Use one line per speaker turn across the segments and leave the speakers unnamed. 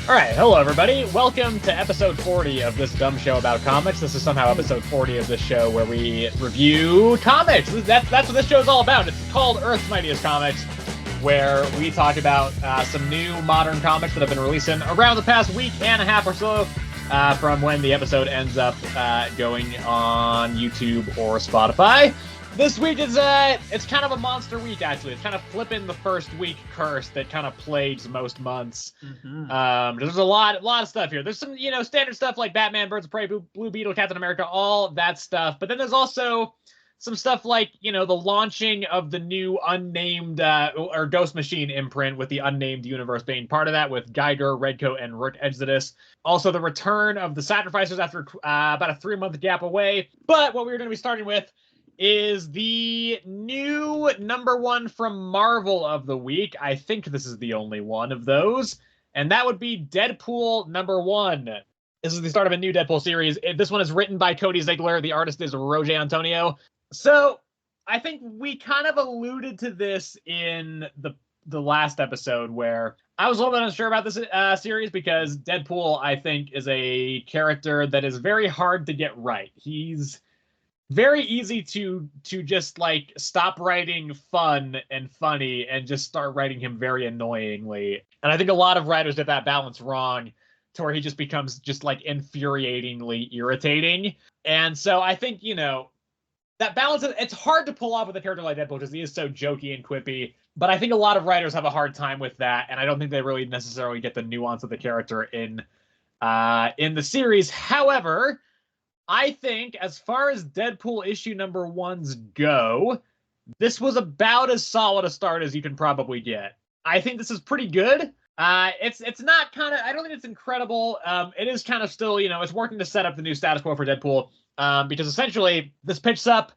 All right, hello everybody. Welcome to episode 40 of this dumb show about comics. This is somehow episode 40 of this show where we review comics. That's what this show is all about. It's called Earth's Mightiest Comics, where we talk about some new modern comics that have been releasing around the past week and a half or so from when the episode ends up going on YouTube or Spotify. This week it's kind of a monster week, actually. It's kind of flipping the first week curse that kind of plagues most months. There's a lot of stuff here. There's some, standard stuff like Batman, Birds of Prey, Blue Beetle, Captain America, all that stuff. But then there's also some stuff like, the launching of the new unnamed or Ghost Machine imprint with the unnamed universe being part of that with Geiger, Redcoat, and Rook Exodus. Also the return of the Sacrificers after about a 3-month gap away. But what we're going to be starting with is the new #1 from Marvel of the week. I think this is the only one of those. And that would be Deadpool #1. This is the start of a new Deadpool series. This one is written by Cody Ziegler. The artist is Roger Antonio. So I think we kind of alluded to this in the last episode where I was a little bit unsure about this series because Deadpool, I think, is a character that is very hard to get right. He's very easy to just like stop writing fun and funny and just start writing him very annoyingly. And I think a lot of writers get that balance wrong to where he just becomes just like infuriatingly irritating. And so I think, that balance, it's hard to pull off with a character like Deadpool because he is so jokey and quippy. But I think a lot of writers have a hard time with that. And I don't think they really necessarily get the nuance of the character in the series. However, I think as far as Deadpool issue #1s go, this was about as solid a start as you can probably get. I think this is pretty good. It's not I don't think it's incredible. It is kind of still, it's working to set up the new status quo for Deadpool. Because essentially this picks up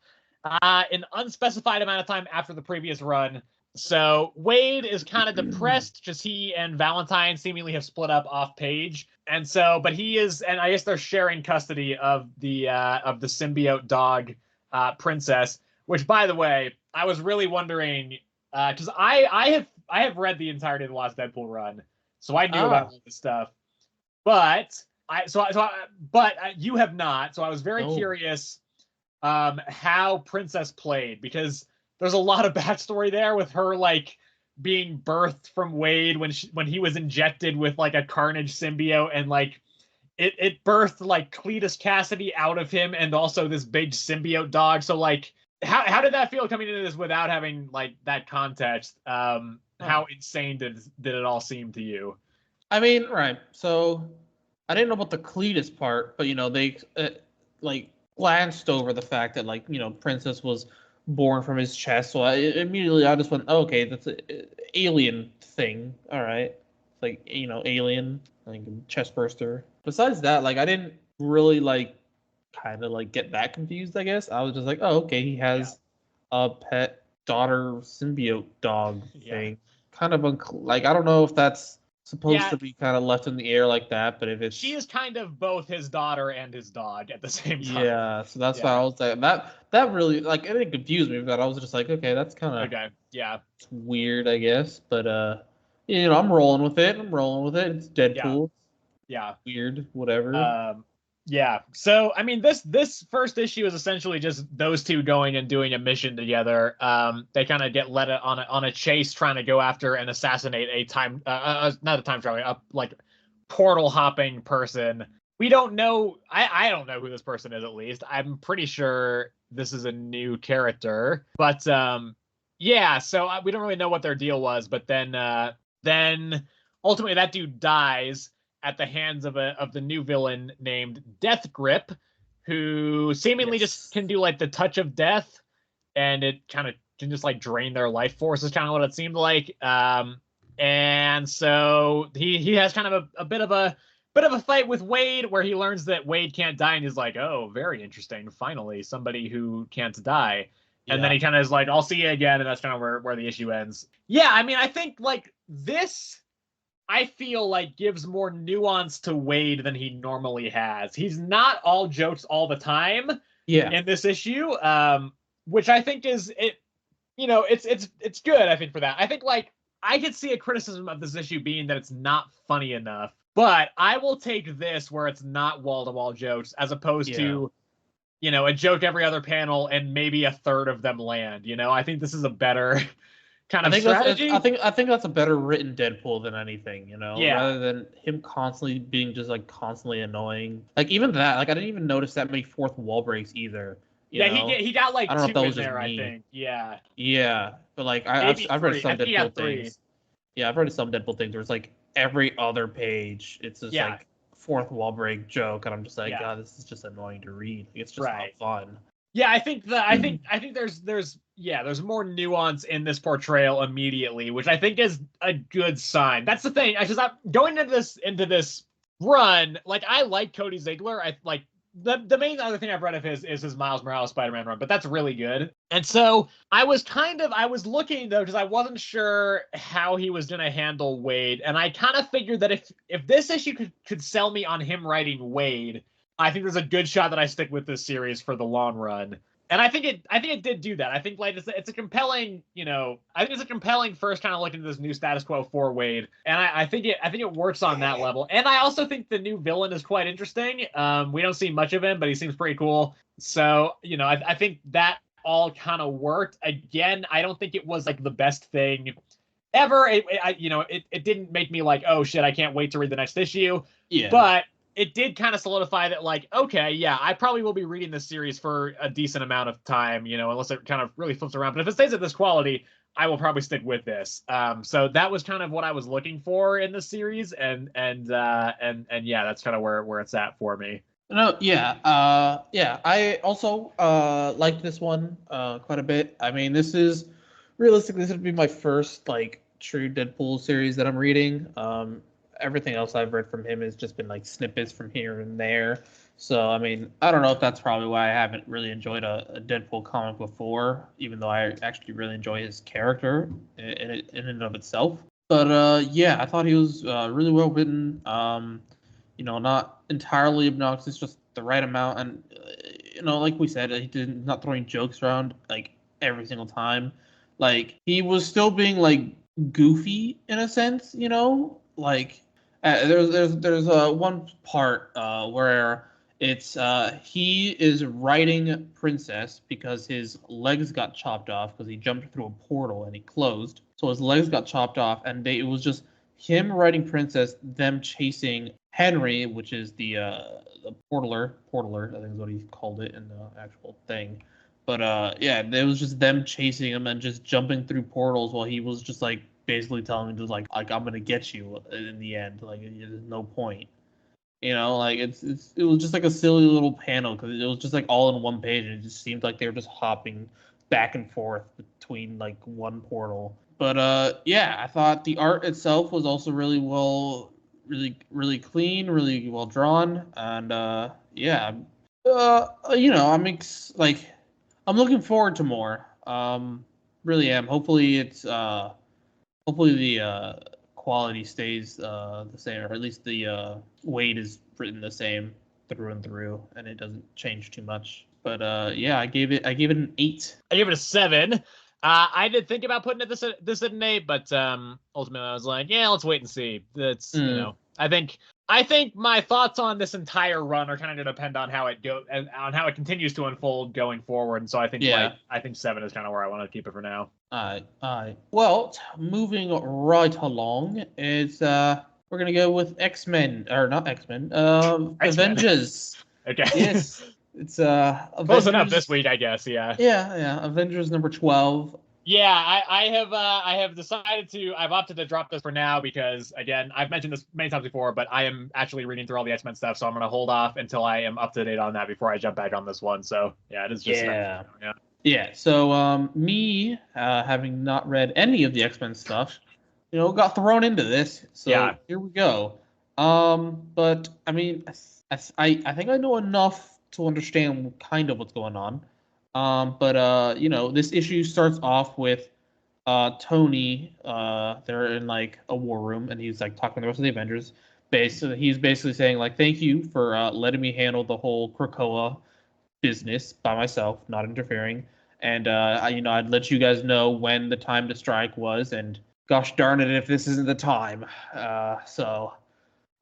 an unspecified amount of time after the previous run. So Wade is kind of depressed because he and Valentine seemingly have split up off page. And so, but he is, and I guess they're sharing custody of the symbiote dog, Princess, which, by the way, I was really wondering, because I have read the entirety of the last Deadpool run, so I knew about all this stuff, but you have not, so I was very curious how Princess played, because there's a lot of backstory there with her like being birthed from Wade when he was injected with like a Carnage symbiote, and like it birthed like Cletus Cassidy out of him and also this big symbiote dog. So like how did that feel coming into this without having like that context? How insane did it all seem to you?
I mean, right. So I didn't know about the Cletus part, but they like glanced over the fact that like Princess was born from his chest. So I just went, oh, okay, that's an alien thing. All right, it's like alien, like chest burster. Besides that, like I didn't really like kind of like get that confused. I guess I was just like, oh, okay, he has a pet daughter symbiote dog thing. Kind of like I don't know if that's supposed to be kind of left in the air like that, but if it's...
She is kind of both his daughter and his dog at the same time.
Yeah, so that's why I was like, that really, like, it didn't confuse me, but I was just like, okay, that's kind of...
Okay, yeah.
It's weird, I guess, but, I'm rolling with it. It's Deadpool.
Yeah.
Weird, whatever.
Yeah, so, I mean, this first issue is essentially just those two going and doing a mission together. They kind of get led on a chase trying to go after and assassinate a time, not a time traveler, like portal hopping person. We don't know, I don't know who this person is, at least. I'm pretty sure this is a new character. But, so we don't really know what their deal was, but then ultimately that dude dies at the hands of the new villain named Death Grip, who seemingly just can do like the touch of death, and it kind of can just like drain their life force, is kind of what it seemed like. And so he has kind of a bit of a fight with Wade, where he learns that Wade can't die, and he's like, oh, very interesting. Finally, somebody who can't die. And then he kind of is like, I'll see you again, and that's kind of where the issue ends. Yeah, I mean, I think like this, I feel like gives more nuance to Wade than he normally has. He's not all jokes all the time in this issue, which I think is it. It's good. I think for that. I think like I could see a criticism of this issue being that it's not funny enough. But I will take this where it's not wall-to-wall jokes as opposed to, a joke every other panel and maybe a third of them land. I think this is a better kind of strategy.
I think that's a better written Deadpool than anything, rather than him constantly being just like constantly annoying. Like even that, like I didn't even notice that many fourth wall breaks either.
He got like
I don't know if
two
that
in
was just
there, I
me.
think. Yeah.
Yeah, but like I've read some Deadpool things. Yeah, I've read some Deadpool things where it's like every other page, it's just like fourth wall break joke, and I'm just like, God, this is just annoying to read. It's just not fun.
Yeah, I think there's more nuance in this portrayal immediately, which I think is a good sign. That's the thing. Going into this run, like I like Cody Ziegler. I like the main other thing I've read of his is his Miles Morales Spider-Man run, but that's really good. And so I was looking though because I wasn't sure how he was gonna handle Wade, and I kind of figured that if this issue could sell me on him writing Wade, I think there's a good shot that I stick with this series for the long run. And I think it did do that. I think like it's a compelling, I think it's a compelling first kind of look into this new status quo for Wade. And I think it works on that level. And I also think the new villain is quite interesting. We don't see much of him, but he seems pretty cool. So, I think that all kind of worked. Again, I don't think it was like the best thing ever. It didn't make me like, oh shit, I can't wait to read the next issue.
Yeah.
But it did kind of solidify that, like, okay, yeah, I probably will be reading this series for a decent amount of time, unless it kind of really flips around. But if it stays at this quality, I will probably stick with this. So that was kind of what I was looking for in the series, and yeah, that's kind of where it's at for me.
No, yeah, I also liked this one quite a bit. I mean, this would be my first like true Deadpool series that I'm reading. Everything else I've read from him has just been like snippets from here and there. So, I mean, I don't know if that's probably why I haven't really enjoyed a Deadpool comic before, even though I actually really enjoy his character in and of itself. But yeah, I thought he was really well written. Not entirely obnoxious, just the right amount. And, like we said, not throwing jokes around like every single time. Like, he was still being like goofy in a sense, like. There's one part where it's he is writing Princess because his legs got chopped off because he jumped through a portal and he closed. So his legs got chopped off, and it was just him writing Princess, them chasing Henry, which is the portaler, I think is what he called it in the actual thing. But yeah, it was just them chasing him and just jumping through portals while he was just like basically telling him just like I'm gonna get you in the end. Like there's no point, like it was just like a silly little panel because it was just like all in one page and it just seemed like they were just hopping back and forth between like one portal. But yeah, I thought the art itself was also really clean, really well drawn, and yeah, I'm looking forward to more. Really am. Hopefully the quality stays the same, or at least the weight is written the same through and through, and it doesn't change too much. But yeah, I gave it an 8.
I gave it a 7. I did think about putting this at an 8, but ultimately I was like, yeah, let's wait and see. That's I think my thoughts on this entire run are kind of going to depend on how it on how it continues to unfold going forward. And so I think I think 7 is kind of where I want to keep it for now.
All right. Well, moving right along is we're gonna go with X-Men, or not X-Men, Avengers.
Okay.
Yes, it's Avengers.
Close enough this week, I guess. Yeah.
Yeah. Avengers number 12.
Yeah, I have decided I've opted to drop this for now because, again, I've mentioned this many times before, but I am actually reading through all the X-Men stuff, so I'm going to hold off until I am up to date on that before I jump back on this one. So yeah, it is just
Yeah. So me having not read any of the X-Men stuff, got thrown into this. So here we go. But I mean, I think I know enough to understand kind of what's going on. But this issue starts off with Tony. They're in like a war room, and he's like talking to the rest of the Avengers. He's basically saying like, "Thank you for letting me handle the whole Krakoa business by myself, not interfering. And I'd let you guys know when the time to strike was. And gosh darn it, if this isn't the time. So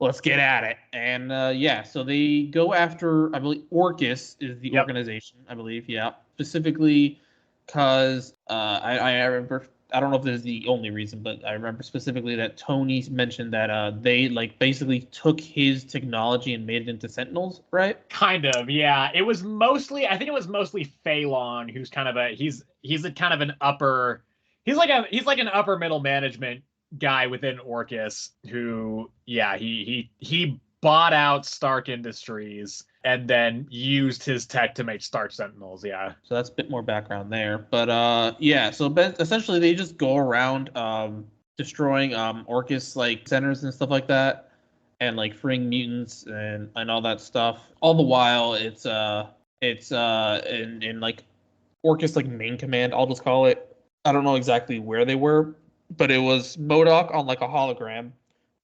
let's get at it. And yeah, so they go after, I believe, Orcus is the organization, I believe. Yeah, specifically because I remember, I don't know if this is the only reason, but I remember specifically that Tony mentioned that they like basically took his technology and made it into Sentinels, right?
Kind of, yeah. It was mostly, I think it was mostly Phelan, who's kind of he's a kind of an upper, he's like an upper middle management guy within Orcus who, yeah, he bought out Stark Industries and then used his tech to make Stark Sentinels. Yeah.
So that's a bit more background there. But yeah, so essentially they just go around destroying Orcus like centers and stuff like that, and like freeing mutants and all that stuff. All the while it's in like Orcus like main command, I'll just call it. I don't know exactly where they were, but it was MODOK on like a hologram.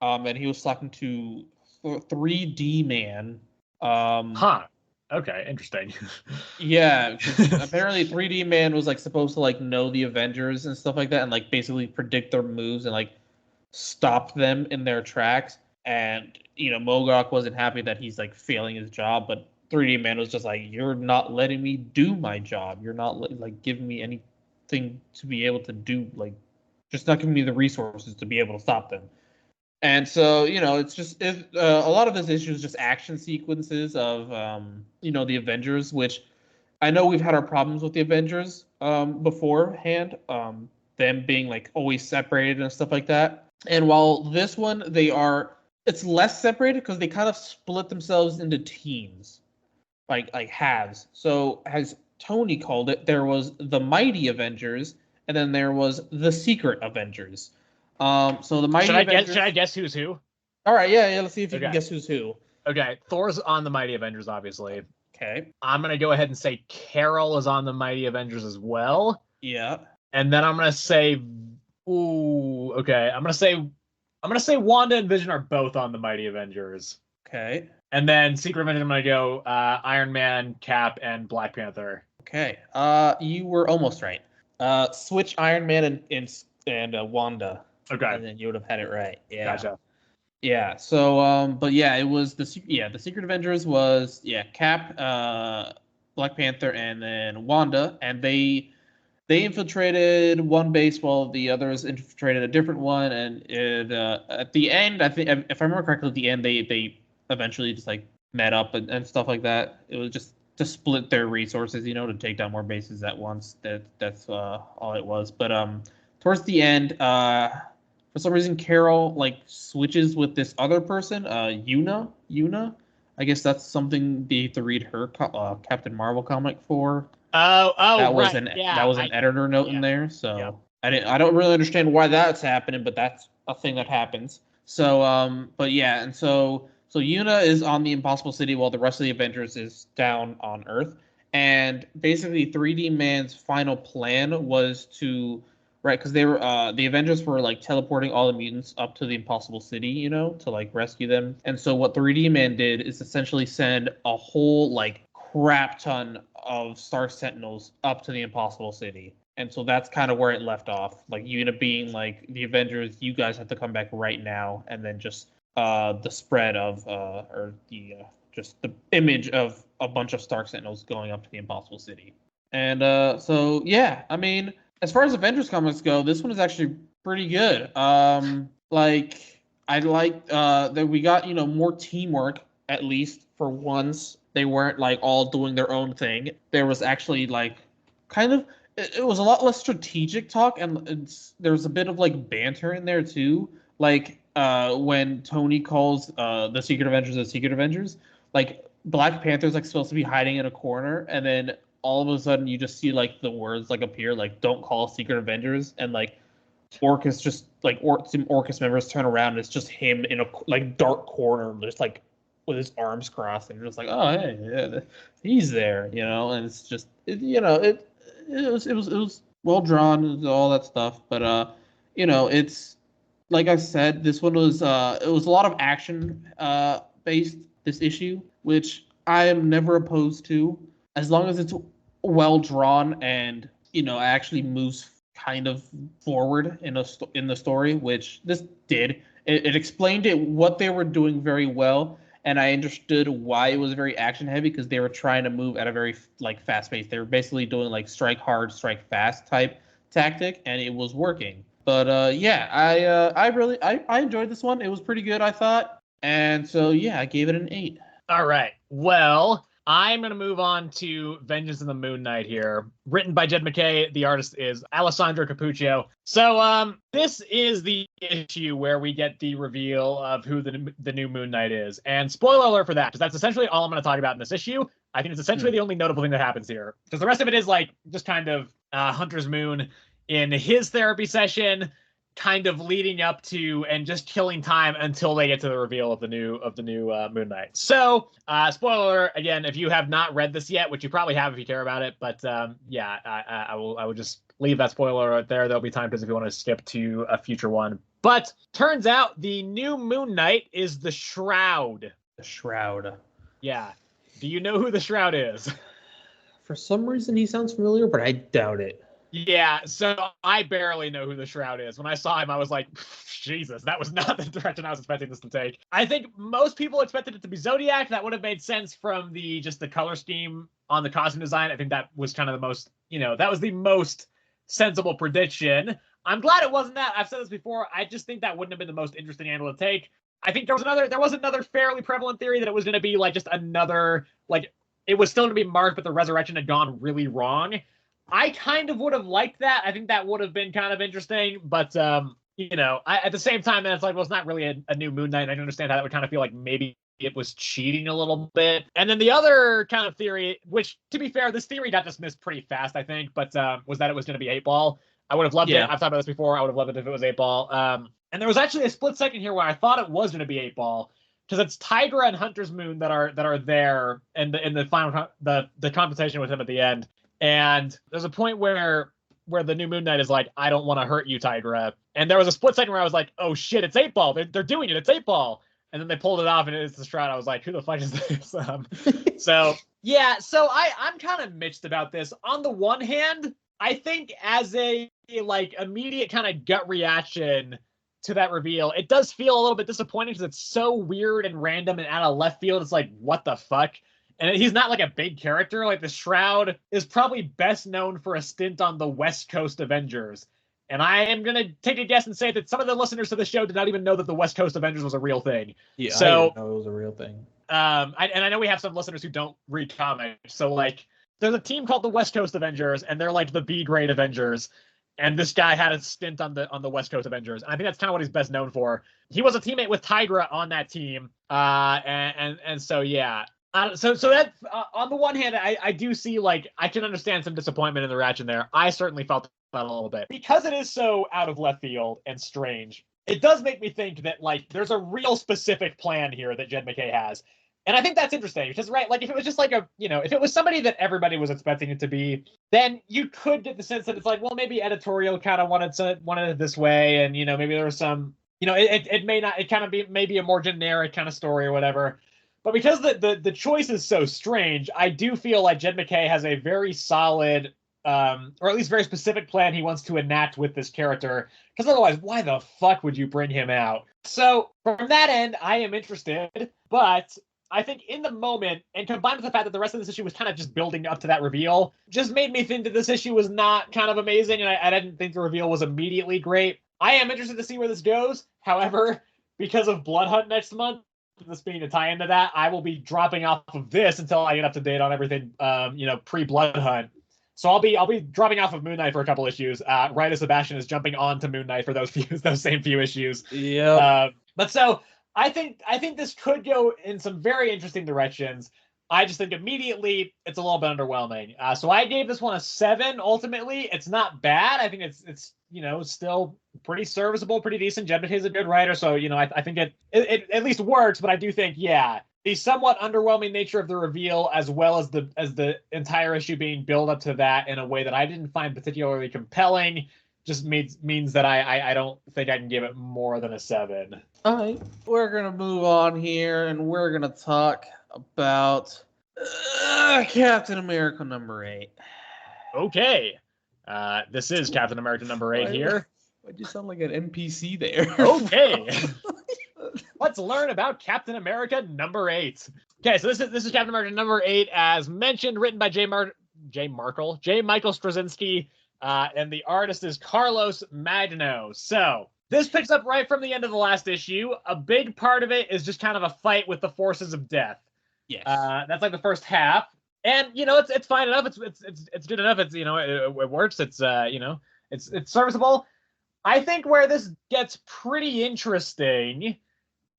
And he was talking to 3D Man.
Huh. Okay, interesting.
Yeah, apparently 3D Man was like supposed to like know the Avengers and stuff like that, and like basically predict their moves and like stop them in their tracks. And Mogok wasn't happy that he's like failing his job, but 3D Man was just like, "You're not letting me do my job. You're not like giving me anything to be able to do. Like, just not giving me the resources to be able to stop them." And so, it's just a lot of this issue is just action sequences of, the Avengers, which I know we've had our problems with the Avengers beforehand, them being like always separated and stuff like that. And while this one, it's less separated because they kind of split themselves into teams, like halves. So as Tony called it, there was the Mighty Avengers, and then there was the Secret Avengers. So the Mighty Avengers.
Should I guess who's who?
All right, yeah. Let's see if you can guess who's who.
Okay, Thor's on the Mighty Avengers, obviously.
Okay.
I'm gonna go ahead and say Carol is on the Mighty Avengers as well.
Yeah.
And then I'm gonna say, okay. I'm gonna say Wanda and Vision are both on the Mighty Avengers.
Okay.
And then Secret Avengers, I'm gonna go Iron Man, Cap, and Black Panther.
Okay. You were almost right. Switch Iron Man and Wanda.
Okay.
And then you would have had it right. Yeah.
Gotcha.
Yeah. So, but yeah, it was the Secret Avengers was Cap, Black Panther, and then Wanda, and they infiltrated one base while the others infiltrated a different one. And at the end, I think if I remember correctly, at the end they eventually just like met up and stuff like that. It was just to split their resources, to take down more bases at once. That's all it was. But towards the end, for some reason, Carol like switches with this other person, Yuna. I guess that's something they have to read her Captain Marvel comic for.
Oh,
that was
right.
That was an editor note in there. So
yeah.
I don't really understand why that's happening, but that's a thing that happens. So but yeah, and so Yuna is on the Impossible City while the rest of the Avengers is down on Earth. And basically 3D Man's final plan was to right, because they were the Avengers were like teleporting all the mutants up to the Impossible City, to like rescue them. And so what 3D Man did is essentially send a whole like crap ton of Star Sentinels up to the Impossible City. And so that's kind of where it left off. Like Unit being like the Avengers, you guys have to come back right now, and then just the spread of or the just the image of a bunch of Stark Sentinels going up to the Impossible City. And so yeah, I mean, as far as Avengers comics go, this one is actually pretty good. Like I like that we got more teamwork, at least for once. They weren't like all doing their own thing. There was actually like kind of it was a lot less strategic talk, and there was a bit of like banter in there too. Like when Tony calls the Secret Avengers, like Black Panther's like supposed to be hiding in a corner, and then all of a sudden you just see like the words like appear like "Don't call Secret Avengers," and like Orcus just like some Orcus members turn around and it's just him in a like dark corner, just like with his arms crossed, and you're just like, oh hey, yeah, he's there, and it's just it was well drawn, all that stuff, but it's like I said, this one was it was a lot of action based, this issue, which I am never opposed to, as long as it's well drawn and actually moves kind of forward in the story, which this did. It explained what they were doing very well, and I understood why it was very action heavy because they were trying to move at a very fast pace. They were basically doing like strike hard, strike fast type tactic, and it was working. But yeah, I enjoyed this one. It was pretty good, I thought, and so yeah, I gave it an 8.
All right. Well, I'm going to move on to Vengeance of the Moon Knight here. Written by Jed MacKay. The artist is Alessandro Capuccio. So this is the issue where we get the reveal of who the new Moon Knight is. And spoiler alert for that, because that's essentially all I'm going to talk about in this issue. I think it's essentially the only notable thing that happens here. Because the rest of it is like just kind of Hunter's Moon in his therapy session, kind of leading up to and just killing time until they get to the reveal of the new Moon Knight. So, spoiler again, if you have not read this yet, which you probably have if you care about it, but yeah, I will just leave that spoiler right there. There'll be time if you want to skip to a future one. But turns out the new Moon Knight is the Shroud.
The Shroud.
Yeah. Do you know who the Shroud is?
For some reason, he sounds familiar, but I doubt it.
Yeah, so I barely know who the Shroud is. When I saw him, I was like, Jesus, that was not the direction I was expecting this to take. I think most people expected it to be Zodiac. That would have made sense from the color scheme on the costume design. I think that was kind of the most, that was the most sensible prediction. I'm glad it wasn't that. I've said this before. I just think that wouldn't have been the most interesting angle to take. I think there was another fairly prevalent theory that it was going to be like just another, like, it was still going to be Mark, but the resurrection had gone really wrong. I kind of would have liked that. I think that would have been kind of interesting, but at the same time, it's like, well, it's not really a new Moon Knight. I understand how that would kind of feel like maybe it was cheating a little bit. And then the other kind of theory, which to be fair, this theory got dismissed pretty fast, I think, but was that it was going to be 8-Ball. I would have loved it. I've talked about this before. I would have loved it if it was 8-Ball. And there was actually a split second here where I thought it was going to be 8-Ball. Because it's Tigra and Hunter's Moon that are there in the final the competition with him at the end. And there's a point where the new Moon Knight is like, I don't want to hurt you, Tigra. And there was a split second where I was like, oh shit, it's 8-Ball. They're doing it. It's 8-Ball. And then they pulled it off and it's the Shroud. I was like, who the fuck is this? So yeah, so I'm kind of mixed about this. On the one hand, I think as a like immediate kind of gut reaction to that reveal, it does feel a little bit disappointing because it's so weird and random and out of left field. It's like, what the fuck? And he's not like a big character. Like the Shroud is probably best known for a stint on the West Coast Avengers. And I am going to take a guess and say that some of the listeners to the show did not even know that the West Coast Avengers was a real thing.
Yeah,
so,
I didn't know it was a real thing.
I know we have some listeners who don't read comics. So like there's a team called the West Coast Avengers and they're like the B-grade Avengers. And this guy had a stint on the West Coast Avengers. And I think that's kind of what he's best known for. He was a teammate with Tigra on that team. And so, yeah. So that on the one hand, I do see, like, I can understand some disappointment in the reaction there. I certainly felt that a little bit. Because it is so out of left field and strange, it does make me think that, like, there's a real specific plan here that Jed MacKay has. And I think that's interesting because, right, like if it was just like if it was somebody that everybody was expecting it to be, then you could get the sense that it's like, well, maybe editorial kind of wanted it this way. And, maybe there was some, it may not, it kind of be maybe a more generic kind of story or whatever. But because the choice is so strange, I do feel like Jed MacKay has a very solid, or at least very specific plan he wants to enact with this character. Because otherwise, why the fuck would you bring him out? So from that end, I am interested, but I think in the moment, and combined with the fact that the rest of this issue was kind of just building up to that reveal, just made me think that this issue was not kind of amazing, and I didn't think the reveal was immediately great. I am interested to see where this goes. However, because of Blood Hunt next month, this being a tie into that, I will be dropping off of this until I get up to date on everything, pre-Blood Hunt. So I'll be dropping off of Moon Knight for a couple issues. Right as Sebastian is jumping on to Moon Knight for those same few issues.
Yeah.
But so I think this could go in some very interesting directions. I just think immediately it's a little bit underwhelming. So I gave this one a 7. Ultimately, it's not bad. I think it's still pretty serviceable, pretty decent. Jed MacKay's a good writer, so I think it at least works. But I do think, yeah, the somewhat underwhelming nature of the reveal, as well as the entire issue being built up to that in a way that I didn't find particularly compelling, just means that I don't think I can give it more than a 7.
All right, we're gonna move on here, and we're gonna talk about Captain America #8.
Okay, this is Captain America #8 here.
Why'd you sound like an NPC there?
Okay. let's learn about Captain America #8. Okay, so this is Captain America #8, as mentioned, written by J. Michael Straczynski, and the artist is Carlos Magno. So this picks up right from the end of the last issue. A big part of it is just kind of a fight with the forces of death.
Yes.
That's like the first half, and it's fine enough. It's good enough. It's it works. It's it's serviceable. I think where this gets pretty interesting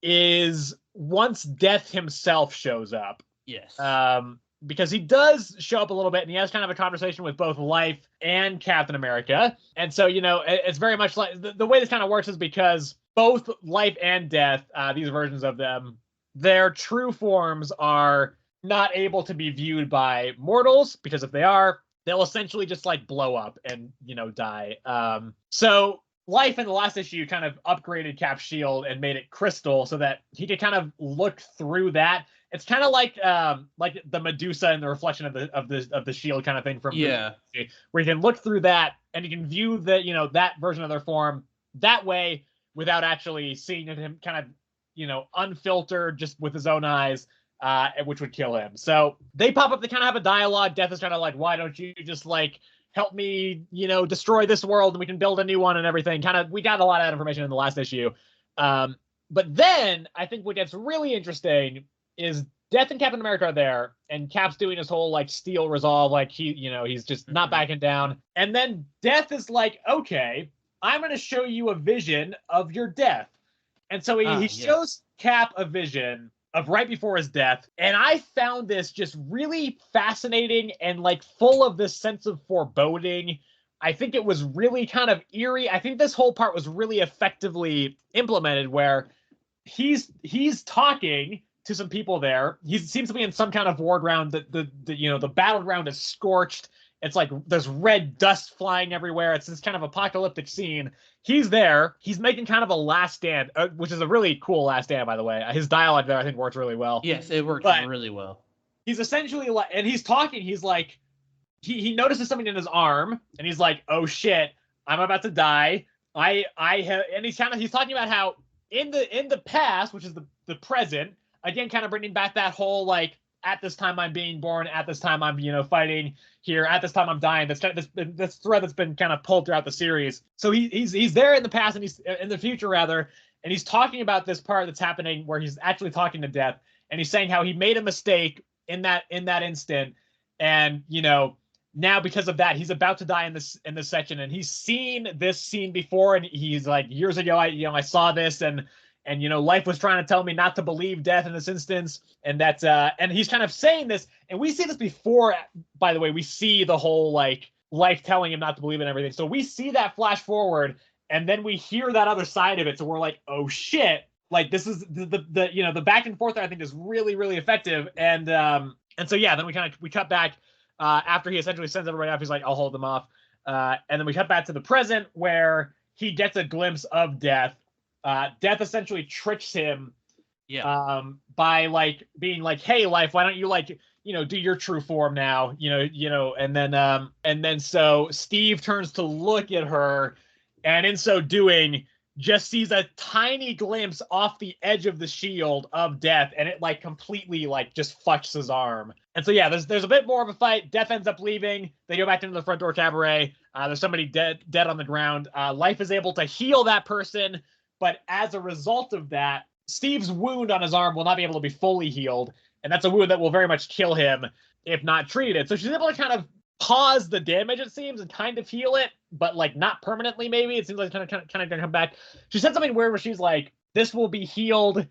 is once Death himself shows up.
Yes.
Because he does show up a little bit, and he has kind of a conversation with both Life and Captain America. And so, it's very much like the way this kind of works is because both Life and Death, these versions of them, their true forms are not able to be viewed by mortals, because if they are, they'll essentially just like blow up and, die. So Life in the last issue kind of upgraded Cap's shield and made it crystal so that he could kind of look through that. It's kind of like the Medusa and the reflection of the shield kind of thing from where you can look through that and you can view that version of their form that way without actually seeing him kind of unfiltered just with his own eyes, which would kill him. So they pop up. They kind of have a dialogue. Death is kind of like, why don't you just like help me, destroy this world and we can build a new one and everything. We got a lot of that information in the last issue. But then I think what gets really interesting is Death and Captain America are there, and Cap's doing his whole like steel resolve, like he's just not backing down. And then Death is like, okay, I'm going to show you a vision of your death. And so he shows Cap a vision of right before his death. And I found this just really fascinating and like full of this sense of foreboding. I think it was really kind of eerie. I think this whole part was really effectively implemented where he's talking to some people there. He seems to be in some kind of war ground. The battleground is scorched. It's like there's red dust flying everywhere. It's this kind of apocalyptic scene. He's there. He's making kind of a last stand, which is a really cool last stand, by the way. His dialogue there, I think, works really well.
Yes, it works really well.
He's essentially like, and he's talking. He's like, he notices something in his arm, and he's like, "Oh shit, I'm about to die." And he's talking about how in the past, which is the present, again, kind of bringing back that whole like, at this time I'm being born, at this time I'm fighting here, at this time I'm dying. This thread that's been kind of pulled throughout the series. So he's there in the past and he's in the future rather, and he's talking about this part that's happening where he's actually talking to Death, and he's saying how he made a mistake in that instant, and now because of that he's about to die in this section, and he's seen this scene before, and he's like, years ago I saw this, and Life was trying to tell me not to believe Death in this instance, and that's and he's kind of saying this, and we see this before, by the way. We see the whole like Life telling him not to believe in everything, so we see that flash forward, and then we hear that other side of it, so we're like, oh shit, like this is the back and forth there, I think, is really, really effective. And so then we cut back after he essentially sends everybody off. He's like, I'll hold them off, and then we cut back to the present where he gets a glimpse of Death. Death essentially tricks him by like being like, hey, Life, why don't you like do your true form now, and then so Steve turns to look at her, and in so doing just sees a tiny glimpse off the edge of the shield of Death, and it like completely like just fucks his arm. And so there's a bit more of a fight. Death ends up leaving. They go back into the front door cabaret. There's somebody dead on the ground. Life is able to heal that person, but as a result of that, Steve's wound on his arm will not be able to be fully healed, and that's a wound that will very much kill him if not treated. So she's able to kind of pause the damage, it seems, and kind of heal it, but like not permanently. Maybe it seems like kind of gonna come back. She said something weird where she's like, "This will be healed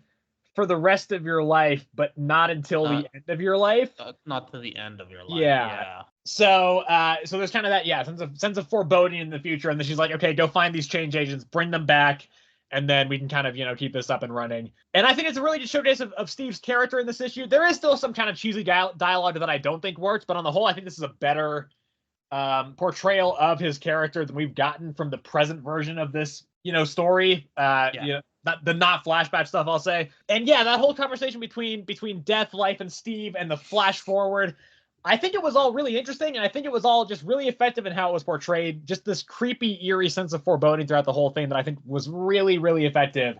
for the rest of your life, but not until the end of your life."
Not to the end of your life.
Yeah. So there's kind of that sense of foreboding in the future, and then she's like, "Okay, go find these change agents, bring them back, and then we can kind of keep this up and running." And I think it's a really good showcase of Steve's character in this issue. There is still some kind of cheesy dialogue that I don't think works, but on the whole, I think this is a better portrayal of his character than we've gotten from the present version of this story. Not flashback stuff, I'll say. And that whole conversation between Death, Life, and Steve, and the flash forward, I think it was all really interesting, and I think it was all just really effective in how it was portrayed. Just this creepy, eerie sense of foreboding throughout the whole thing that I think was really, really effective.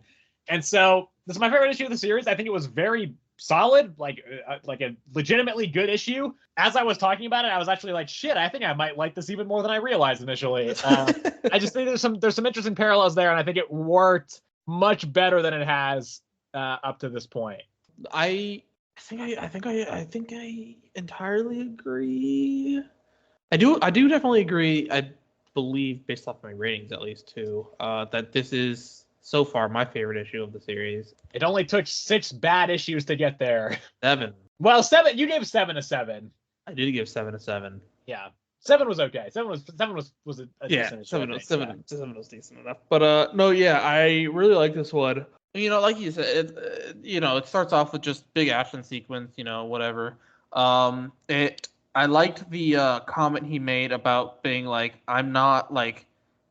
And so This is my favorite issue of the series. I think it was very solid, like a legitimately good issue. As I was talking about it, I was actually like, shit, I think I might like this even more than I realized initially. I just think there's some interesting parallels there, and I think it worked much better than it has up to this point.
I think I entirely agree. I do definitely agree. I believe, based off my ratings at least too, that this is so far my favorite issue of the series.
It only took 6 bad issues to get there.
7.
Well, 7. You gave 7 a 7.
I did give 7 a 7.
Yeah, 7 was okay. 7 was a decent issue.
7 was decent enough. But no, yeah, I really like this one. You know, like you said, it starts off with just big action sequence. Whatever. I liked the comment he made about being like, I'm not like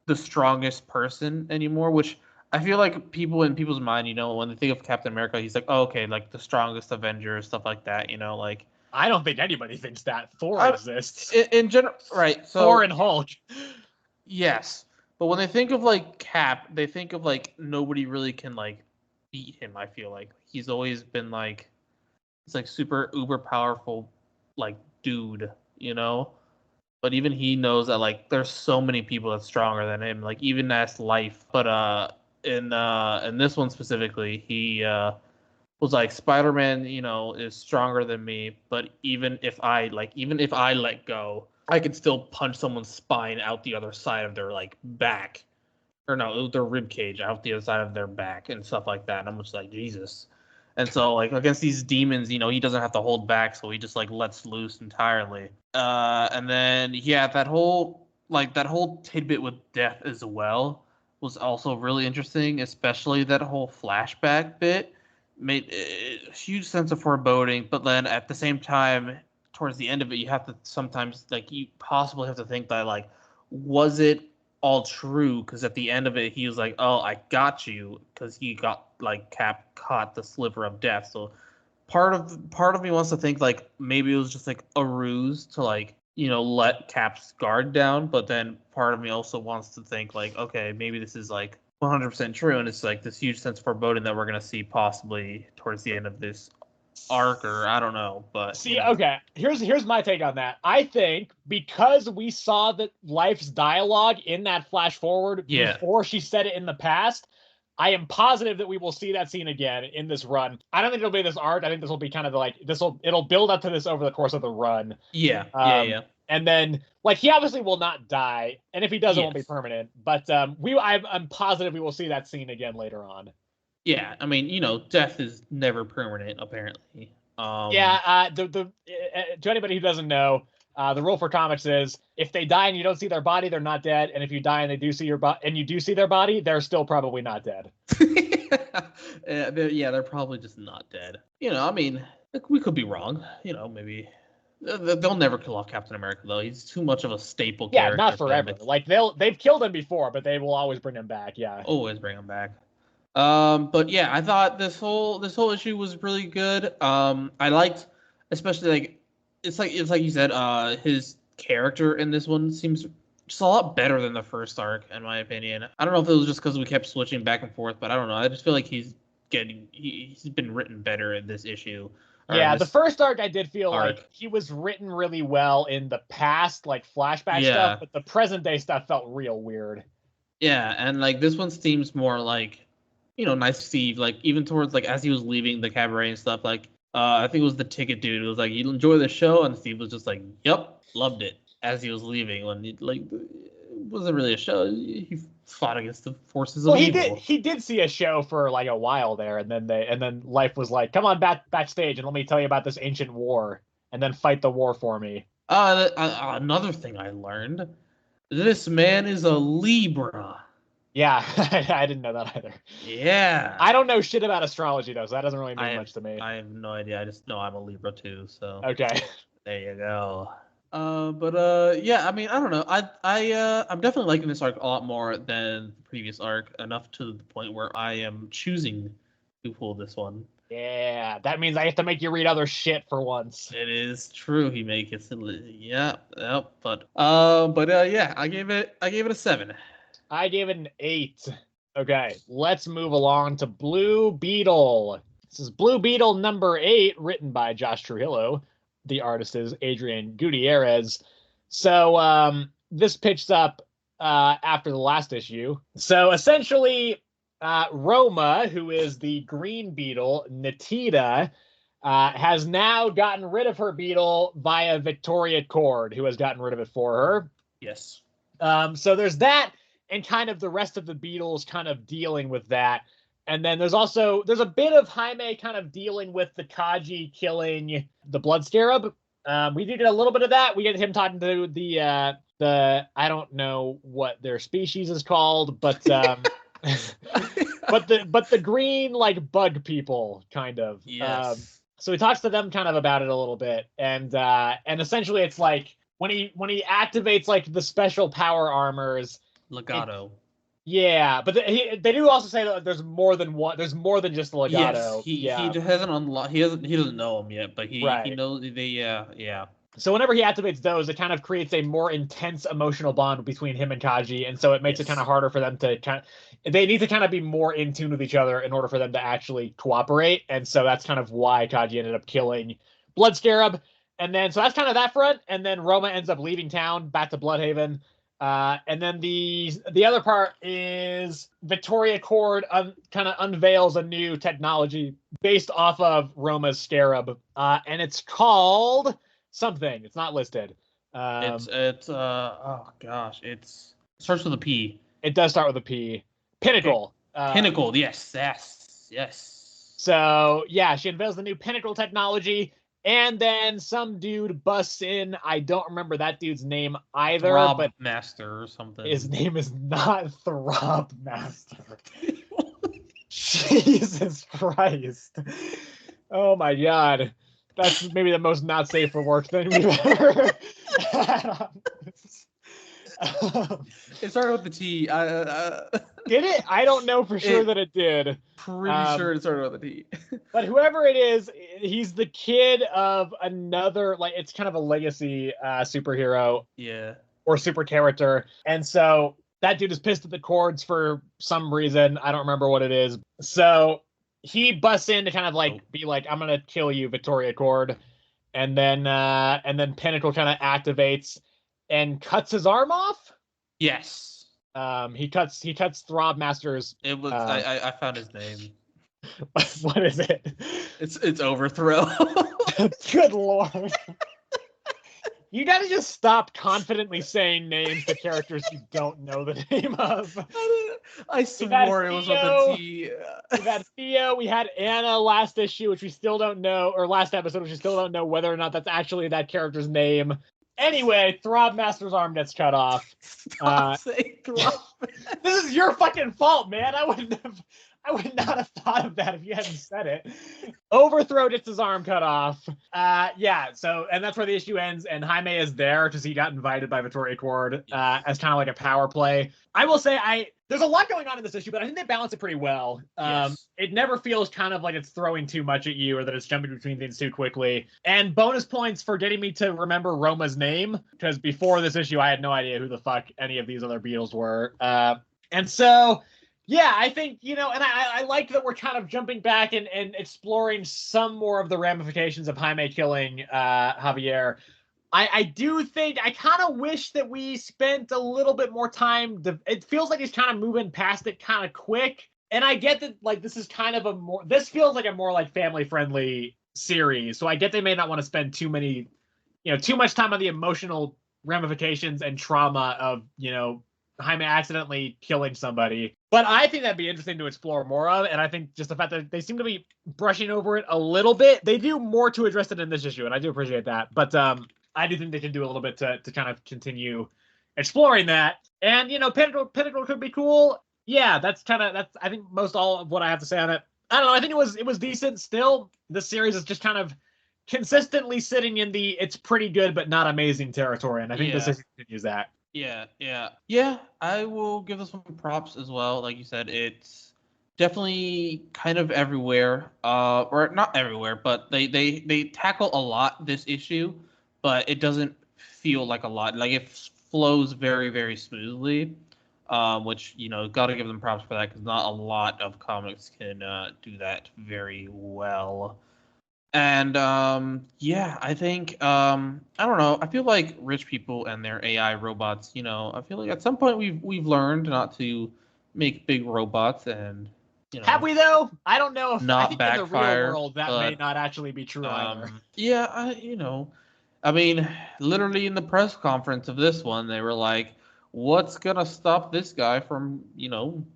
the strongest person anymore, which I feel like people's mind, when they think of Captain America, he's like, oh, okay, like the strongest Avenger, stuff like that, like.
I don't think anybody thinks that. Thor exists.
In general, right. So,
Thor and Hulk.
Yes. But when they think of like Cap, they think of like nobody really can like beat him, I feel like. He's always been like, it's like super uber powerful like dude, But even he knows that like there's so many people that's stronger than him, like even as life. But in this one specifically, he was like, Spider-Man, is stronger than me, but even if I let go, I could still punch someone's spine out the other side of their like back, or no, their rib cage out the other side of their back and stuff like that. And I'm just like, Jesus. And so like against these demons, he doesn't have to hold back, so he just like lets loose entirely. And then that whole tidbit with death as well was also really interesting, especially that whole flashback bit made a huge sense of foreboding. But then at the same time, towards the end of it, you have to sometimes like you possibly have to think that like, was it all true? Because at the end of it, he was like, oh, I got you, because he got like Cap caught the sliver of death. So part of me wants to think like maybe it was just like a ruse to like let Cap's guard down, but then part of me also wants to think like, okay, maybe this is like 100% true, and it's like this huge sense of foreboding that we're gonna see possibly towards the end of this arc, or I don't know. But
see, okay, here's my take on that. I think because we saw that Life's dialogue in that flash forward before she said it in the past, I am positive that we will see that scene again in this run. I don't think it'll be this arc. I think this will be kind of like it'll build up to this over the course of the run.
Yeah.
And then, like, he obviously will not die, and if he does, it won't be permanent. But I'm positive we will see that scene again later on.
Yeah, I mean, death is never permanent, apparently.
To anybody who doesn't know, the rule for comics is if they die and you don't see their body, they're not dead. And if you die and they do see and you do see their body, they're still probably not dead.
They're probably just not dead. I mean, we could be wrong. Maybe. They'll never kill off Captain America, though. He's too much of a staple character.
Yeah, not forever. Like they've killed him before, but they will always bring him back. Yeah,
always bring him back. But yeah, I thought this whole issue was really good. I liked, especially like it's like you said, his character in this one seems just a lot better than the first arc, in my opinion. I don't know if it was just because we kept switching back and forth, but I don't know. I just feel like he's been written better in this issue.
Yeah, the first arc I did feel like he was written really well in the past, like flashback stuff, but the present day stuff felt real weird.
Yeah, and like this one seems more like, nice Steve, like even towards like as he was leaving the cabaret and stuff, like I think it was the ticket dude who was like, you enjoy the show, and Steve was just like, yep, loved it, as he was leaving, when it wasn't really a show. He fought against the forces of evil.
He did see a show for like a while there, and then Life was like, come on backstage and let me tell you about this ancient war, and then fight the war for me.
Another thing I learned, this man is a Libra.
Yeah, I didn't know that either.
Yeah.
I don't know shit about astrology, though, so that doesn't really mean much to me.
I have no idea. I just know I'm a Libra, too, so...
Okay.
There you go. Yeah, I mean, I don't know. I'm definitely liking this arc a lot more than the previous arc, enough to the point where I am choosing to pull this one.
Yeah, that means I have to make you read other shit for once.
It is true. He makes it. Yeah. But yeah, I gave it a 7.
I gave it an 8. Okay, let's move along to Blue Beetle. This is Blue Beetle number 8, written by Josh Trujillo. The artist is Adrian Gutierrez. So this picks up after the last issue. So essentially, Roma, who is the green beetle, Natita, has now gotten rid of her beetle via Victoria Cord, who has gotten rid of it for her.
Yes.
So there's that, and kind of the rest of the Beatles kind of dealing with that. And then there's a bit of Jaime kind of dealing with the Kaji killing the Blood Scarab. We do get a little bit of that. We get him talking to the I don't know what their species is called, but but the green like bug people kind of.
Yes.
So he talks to them kind of about it a little bit, and essentially it's like when he activates like the special power armors.
Legato.
Yeah, but they do also say that there's more than one. There's more than just the Legato.
Yes, he hasn't unlocked. He doesn't know them yet, but he knows they. Yeah.
So whenever he activates those, it kind of creates a more intense emotional bond between him and Kaji, and so it makes it kind of harder for them to they need to kind of be more in tune with each other in order for them to actually cooperate, and so that's kind of why Kaji ended up killing Blood Scarab, and then so that's kind of that front, and then Roma ends up leaving town back to Bloodhaven. And then the other part is Victoria Cord kind of unveils a new technology based off of Roma's Scarab, and it's called something. It's not listed.
It's oh gosh, it starts with a P.
It does start with a P. Pinnacle.
Pinnacle. Yes.
So yeah, she unveils the new Pinnacle technology. And then some dude busts in. I don't remember that dude's name either.
Throb
but
Master or something.
His name is not Throb Master. Jesus Christ. Oh my God. That's maybe the most not safe for work thing we've ever had on this.
It started with the T.
Did it? I don't know for sure that it did.
Pretty sure it started with a T.
But whoever it is, he's the kid of another, like, it's kind of a legacy superhero.
Yeah.
Or super character. And so that dude is pissed at the Cords for some reason. I don't remember what it is. So he busts in to kind of like be like, I'm going to kill you, Victoria Cord. And then Pinnacle kind of activates and cuts his arm off.
Yes.
He cuts Throb Master's.
It was I found his name.
What is it?
It's Overthrow.
Good Lord. You gotta just stop confidently saying names to characters you don't know the name of.
I swore it was with a T.
We had Theo, we had Anna last issue, which we still don't know, or last episode, which we still don't know whether or not that's actually that character's name. Anyway, Throb Master's arm gets cut off.
Stop saying Throb.
This is your fucking fault, man. I would not have thought of that if you hadn't said it. Overthrow gets his arm cut off. Yeah, so, and that's where the issue ends, and Jaime is there because he got invited by Victoria Cord as kind of like a power play. I will say, there's a lot going on in this issue, but I think they balance it pretty well.
Yes.
It never feels kind of like it's throwing too much at you or that it's jumping between things too quickly. And bonus points for getting me to remember Roma's name, because before this issue, I had no idea who the fuck any of these other Beatles were. And so... yeah, I think, and I like that we're kind of jumping back and exploring some more of the ramifications of Jaime killing Javier. I do think, I kind of wish that we spent a little bit more time. It feels like he's kind of moving past it kind of quick. And I get that, like, this is kind of this feels like a more, like, family-friendly series. So I get they may not want to spend too much time on the emotional ramifications and trauma of, Jaime accidentally killing somebody. But I think that'd be interesting to explore more of, and I think just the fact that they seem to be brushing over it a little bit, they do more to address it in this issue, and I do appreciate that. But I do think they can do a little bit to kind of continue exploring that. And, Pinnacle could be cool. Yeah, that's I think most all of what I have to say on it. I don't know, I think it was decent. Still, this series is just kind of consistently sitting in the it's pretty good but not amazing territory, and I think this issue continues that.
Yeah. I will give this one props as well. Like you said, it's definitely kind of everywhere. Or not everywhere, but they tackle a lot this issue, but it doesn't feel like a lot. Like it flows very, very smoothly. which, got to give them props for that because not a lot of comics can do that very well. And yeah, I think I don't know. I feel like rich people and their AI robots. I feel like at some point we've learned not to make big robots and
Have we though? I don't know if I
not
think in the real
backfire.
world that may not actually be true either.
Yeah, I mean, literally in the press conference of this one, they were like, "What's gonna stop this guy from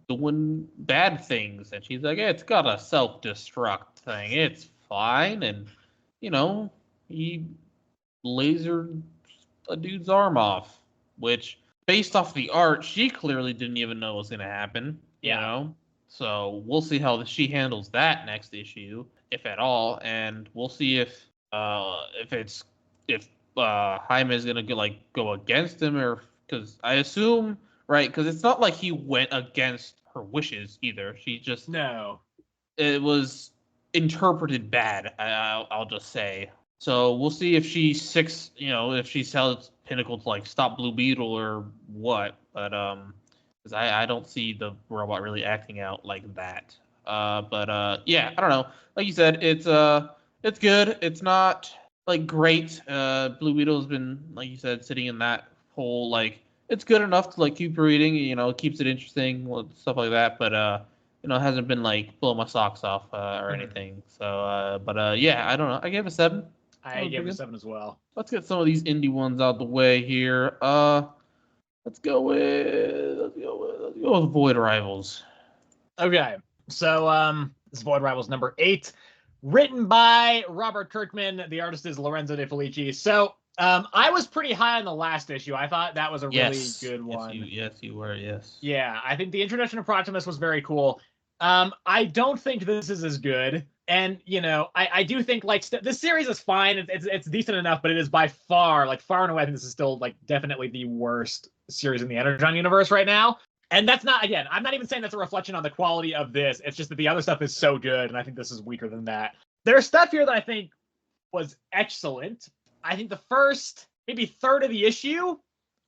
doing bad things?" And she's like, "It's got a self-destruct thing. It's fine." And he lasered a dude's arm off, which, based off the art, she clearly didn't even know was gonna happen. So we'll see how she handles that next issue, if at all, and we'll see if Jaime is gonna go against him, or because I assume because it's not like he went against her wishes either. She just it was interpreted bad. I'll just say. So we'll see if if she sells Pinnacle to stop Blue Beetle or what. But because I don't see the robot really acting out like that. Yeah, I don't know. Like you said, it's good. It's not great. Blue Beetle's been, like you said, sitting in that hole. It's good enough to keep reading. It keeps it interesting, stuff like that. But it hasn't been blowing my socks off or anything. So, yeah, I don't know. I gave it a 7.
I gave it a 7 as well.
Let's get some of these indie ones out the way here. Let's go with Void Rivals.
Okay, so this is Void Rivals number 8, written by Robert Kirkman. The artist is Lorenzo De Felici. So I was pretty high on the last issue. I thought that was a really good one.
Yes, you were. Yes.
Yeah, I think the introduction of Proximus was very cool. I don't think this is as good. And I do think this series is fine. It's decent enough, but it is by far and away, I think this is still definitely the worst series in the Energon universe right now. And that's not, again, I'm not even saying that's a reflection on the quality of this. It's just that the other stuff is so good, and I think this is weaker than that. There's stuff here that I think was excellent. I think the first maybe third of the issue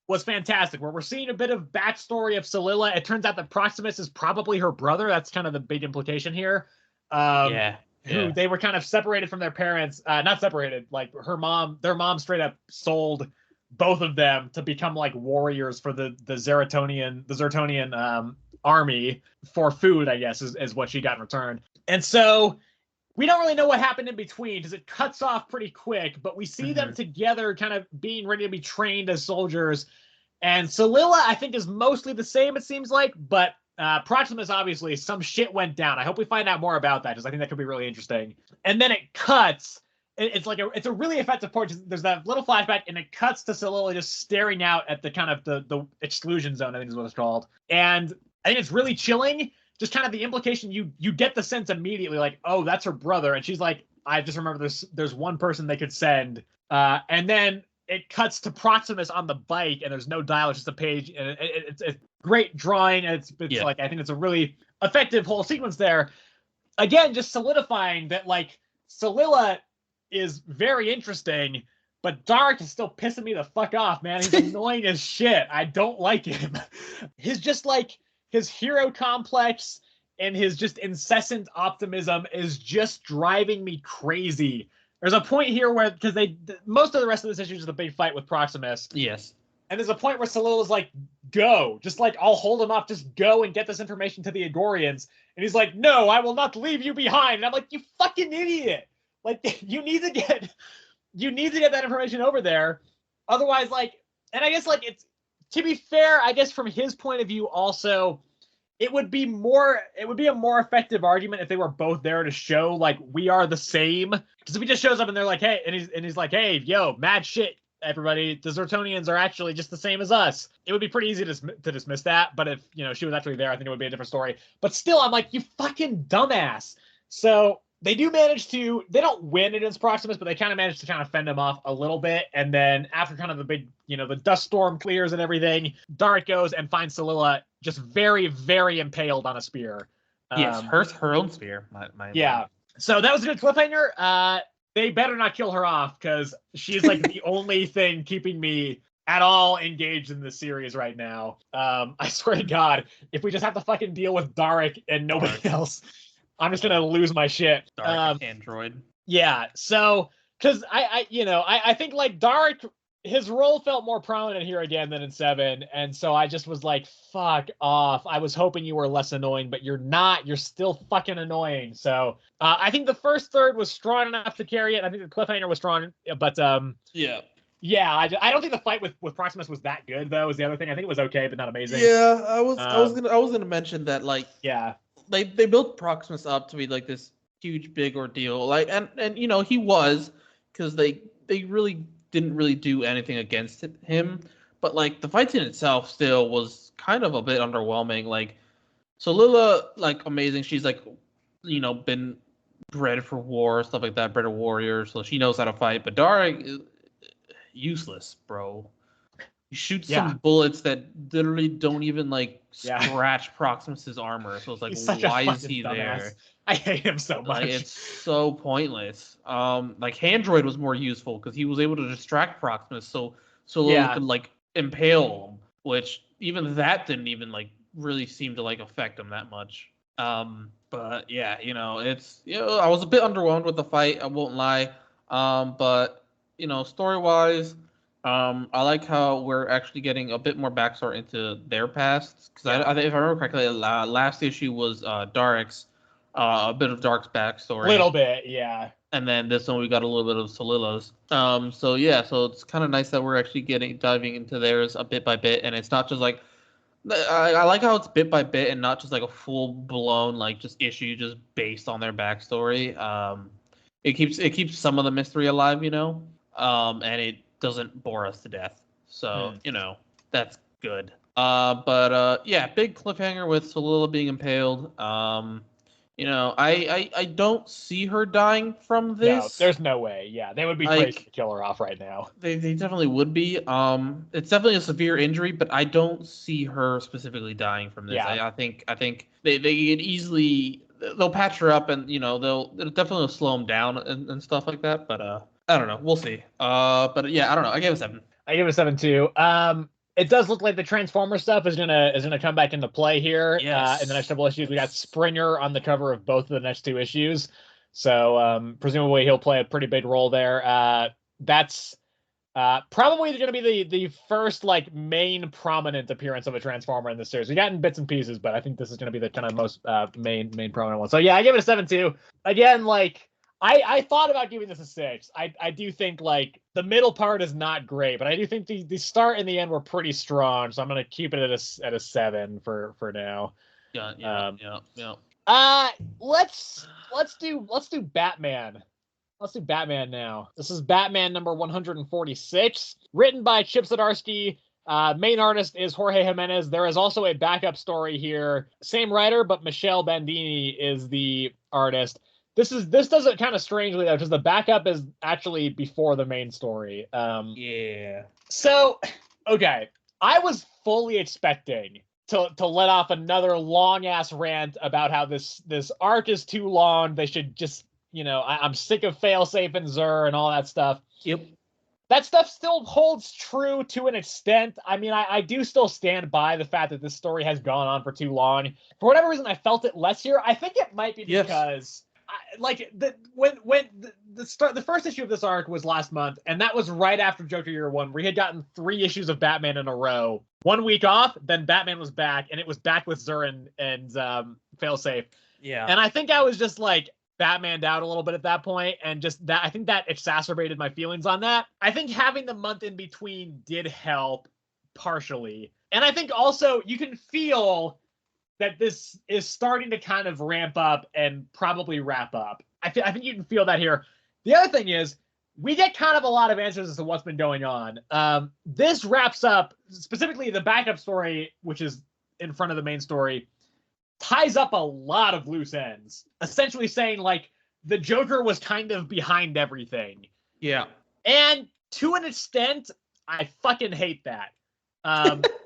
was fantastic, where we're seeing a bit of backstory of Celilla. It turns out that Proximus is probably her brother. That's kind of the big implication here. Who they were kind of separated from their parents, not separated, their mom straight up sold both of them to become warriors for the Zertonian army for food, I guess, is what she got in return. And so we don't really know what happened in between because it cuts off pretty quick, but we see them together kind of being ready to be trained as soldiers. And Celilla, I think, is mostly the same, it seems like, but Proximus, obviously, some shit went down. I hope we find out more about that because I think that could be really interesting. And then it cuts. It's a really effective part. There's that little flashback, and it cuts to Celilla just staring out at the kind of the exclusion zone, I think is what it's called. And I think it's really chilling. Just kind of the implication, you get the sense immediately, oh, that's her brother. And she's like, I just remember there's one person they could send. And then it cuts to Proximus on the bike, and there's no dial, it's just a page, and it's great drawing, and it's I think it's a really effective whole sequence there. Again, just solidifying that Celilla is very interesting, but Dark is still pissing me the fuck off, man. He's annoying as shit. I don't like him. His just his hero complex and his just incessant optimism is just driving me crazy. There's a point here where, because most of the rest of this issue is a big fight with Proximus.
Yes.
And there's a point where Celilla's go. Just I'll hold him off. Just go and get this information to the Agorians. And he's like, no, I will not leave you behind. And I'm like, you fucking idiot. You need to get that information over there. Otherwise, and I guess it's, to be fair, I guess from his point of view also, it would be a more effective argument if they were both there to show we are the same. Because if he just shows up and they're like, hey, and he's like, hey, yo, mad shit, everybody, the Zertonians are actually just the same as us. It would be pretty easy to dismiss that. But if she was actually there, I think it would be a different story. But still, I'm like, you fucking dumbass. So they do manage to, they don't win against Proximus, but they kind of manage to kind of fend him off a little bit. And then after kind of the big, the dust storm clears and everything, Dart goes and finds Celilla just very, very impaled on a spear.
Yes, her own spear.
Yeah. So that was a good cliffhanger. They better not kill her off because she's the only thing keeping me at all engaged in this series right now. I swear to God, if we just have to fucking deal with Darek and nobody else, I'm just gonna lose my shit.
Dark android.
Yeah, so because I think like Darek, his role felt more prominent here again than in 7, and so I just was like, fuck off. I was hoping you were less annoying, but you're not. You're still fucking annoying. So I think the first third was strong enough to carry it. I think the cliffhanger was strong, but
Yeah.
yeah, I don't think the fight with Proximus was that good though. Was the other thing. I think it was okay, but not amazing.
Yeah, I was gonna mention that, like,
yeah,
they built Proximus up to be like this huge big ordeal, like, and you know, he was, because they really didn't really do anything against him, but like the fight scene itself still was kind of a bit underwhelming. Like, so Lila, like, amazing, she's like, you know, been bred for war, stuff like that, bred a warrior, so she knows how to fight, but Darek is useless, bro. You shoot some bullets that literally don't even like scratch Proximus's armor. So it's like, why is he there?
I hate him so much.
Like, it's so pointless. Like, Handroid was more useful because he was able to distract Proximus, so Lily could like impale him, which even that didn't even like really seem to like affect him that much. But yeah, you know, it's, you know, I was a bit underwhelmed with the fight, I won't lie. But you know, story wise, I like how we're actually getting a bit more backstory into their past, because I think, if I remember correctly, last issue was Darek's, a bit of Dark's backstory.
Little bit, yeah.
And then this one we got a little bit of Solila's. So yeah, so it's kind of nice that we're actually diving into theirs a bit by bit, and it's not just like, I like how it's bit by bit and not just like a full blown like just issue just based on their backstory. It keeps some of the mystery alive, you know, and it doesn't bore us to death. So, you know, that's good. But yeah, big cliffhanger with Solila being impaled. You know, I don't see her dying from this.
No, there's no way. Yeah, they would be crazy to kill her off right now.
They definitely would be. It's definitely a severe injury, but I don't see her specifically dying from this.
Yeah.
I think they could easily, they'll patch her up, and you know, it'll definitely slow them down and stuff like that. But I don't know. We'll see. But yeah, I don't know. I gave it a 7.
I give it a 7 too. It does look like the Transformer stuff is gonna come back into play here.
Yes.
In the next couple issues. We got Springer on the cover of both of the next 2 issues, so presumably he'll play a pretty big role there. That's probably going to be the first like main prominent appearance of a Transformer in this series. We got in bits and pieces, but I think this is going to be the kind of most main prominent one. So yeah, I give it a 7 too. Again, like, I thought about giving this a 6. I do think like the middle part is not great, but I do think the start and the end were pretty strong. So I'm gonna keep it at a 7 for now.
Yeah.
Let's do Batman. Let's do Batman now. This is Batman number 146, written by Chip Zdarsky. Main artist is Jorge Jimenez. There is also a backup story here. Same writer, but Michelle Bandini is the artist. This does it kind of strangely though, because the backup is actually before the main story.
Yeah.
So, okay, I was fully expecting to let off another long ass rant about how this arc is too long. They should just, you know, I'm sick of Failsafe and Zur and all that stuff.
Yep.
That stuff still holds true to an extent. I mean, I do still stand by the fact that this story has gone on for too long. For whatever reason, I felt it less here. I think it might be because, the first issue of this arc was last month, and that was right after Joker Year One. We had gotten 3 issues of Batman in a row. 1 week off, then Batman was back, and it was back with Zur and Failsafe.
Yeah.
And I think I was just like Batmaned out a little bit at that point, and just that, I think that exacerbated my feelings on that. I think having the month in between did help partially, and I think also you can feel that this is starting to kind of ramp up and probably wrap up. I think you can feel that here. The other thing is, we get kind of a lot of answers as to what's been going on. This wraps up, specifically the backup story, which is in front of the main story, ties up a lot of loose ends, essentially saying, like, the Joker was kind of behind everything.
Yeah.
And to an extent, I fucking hate that.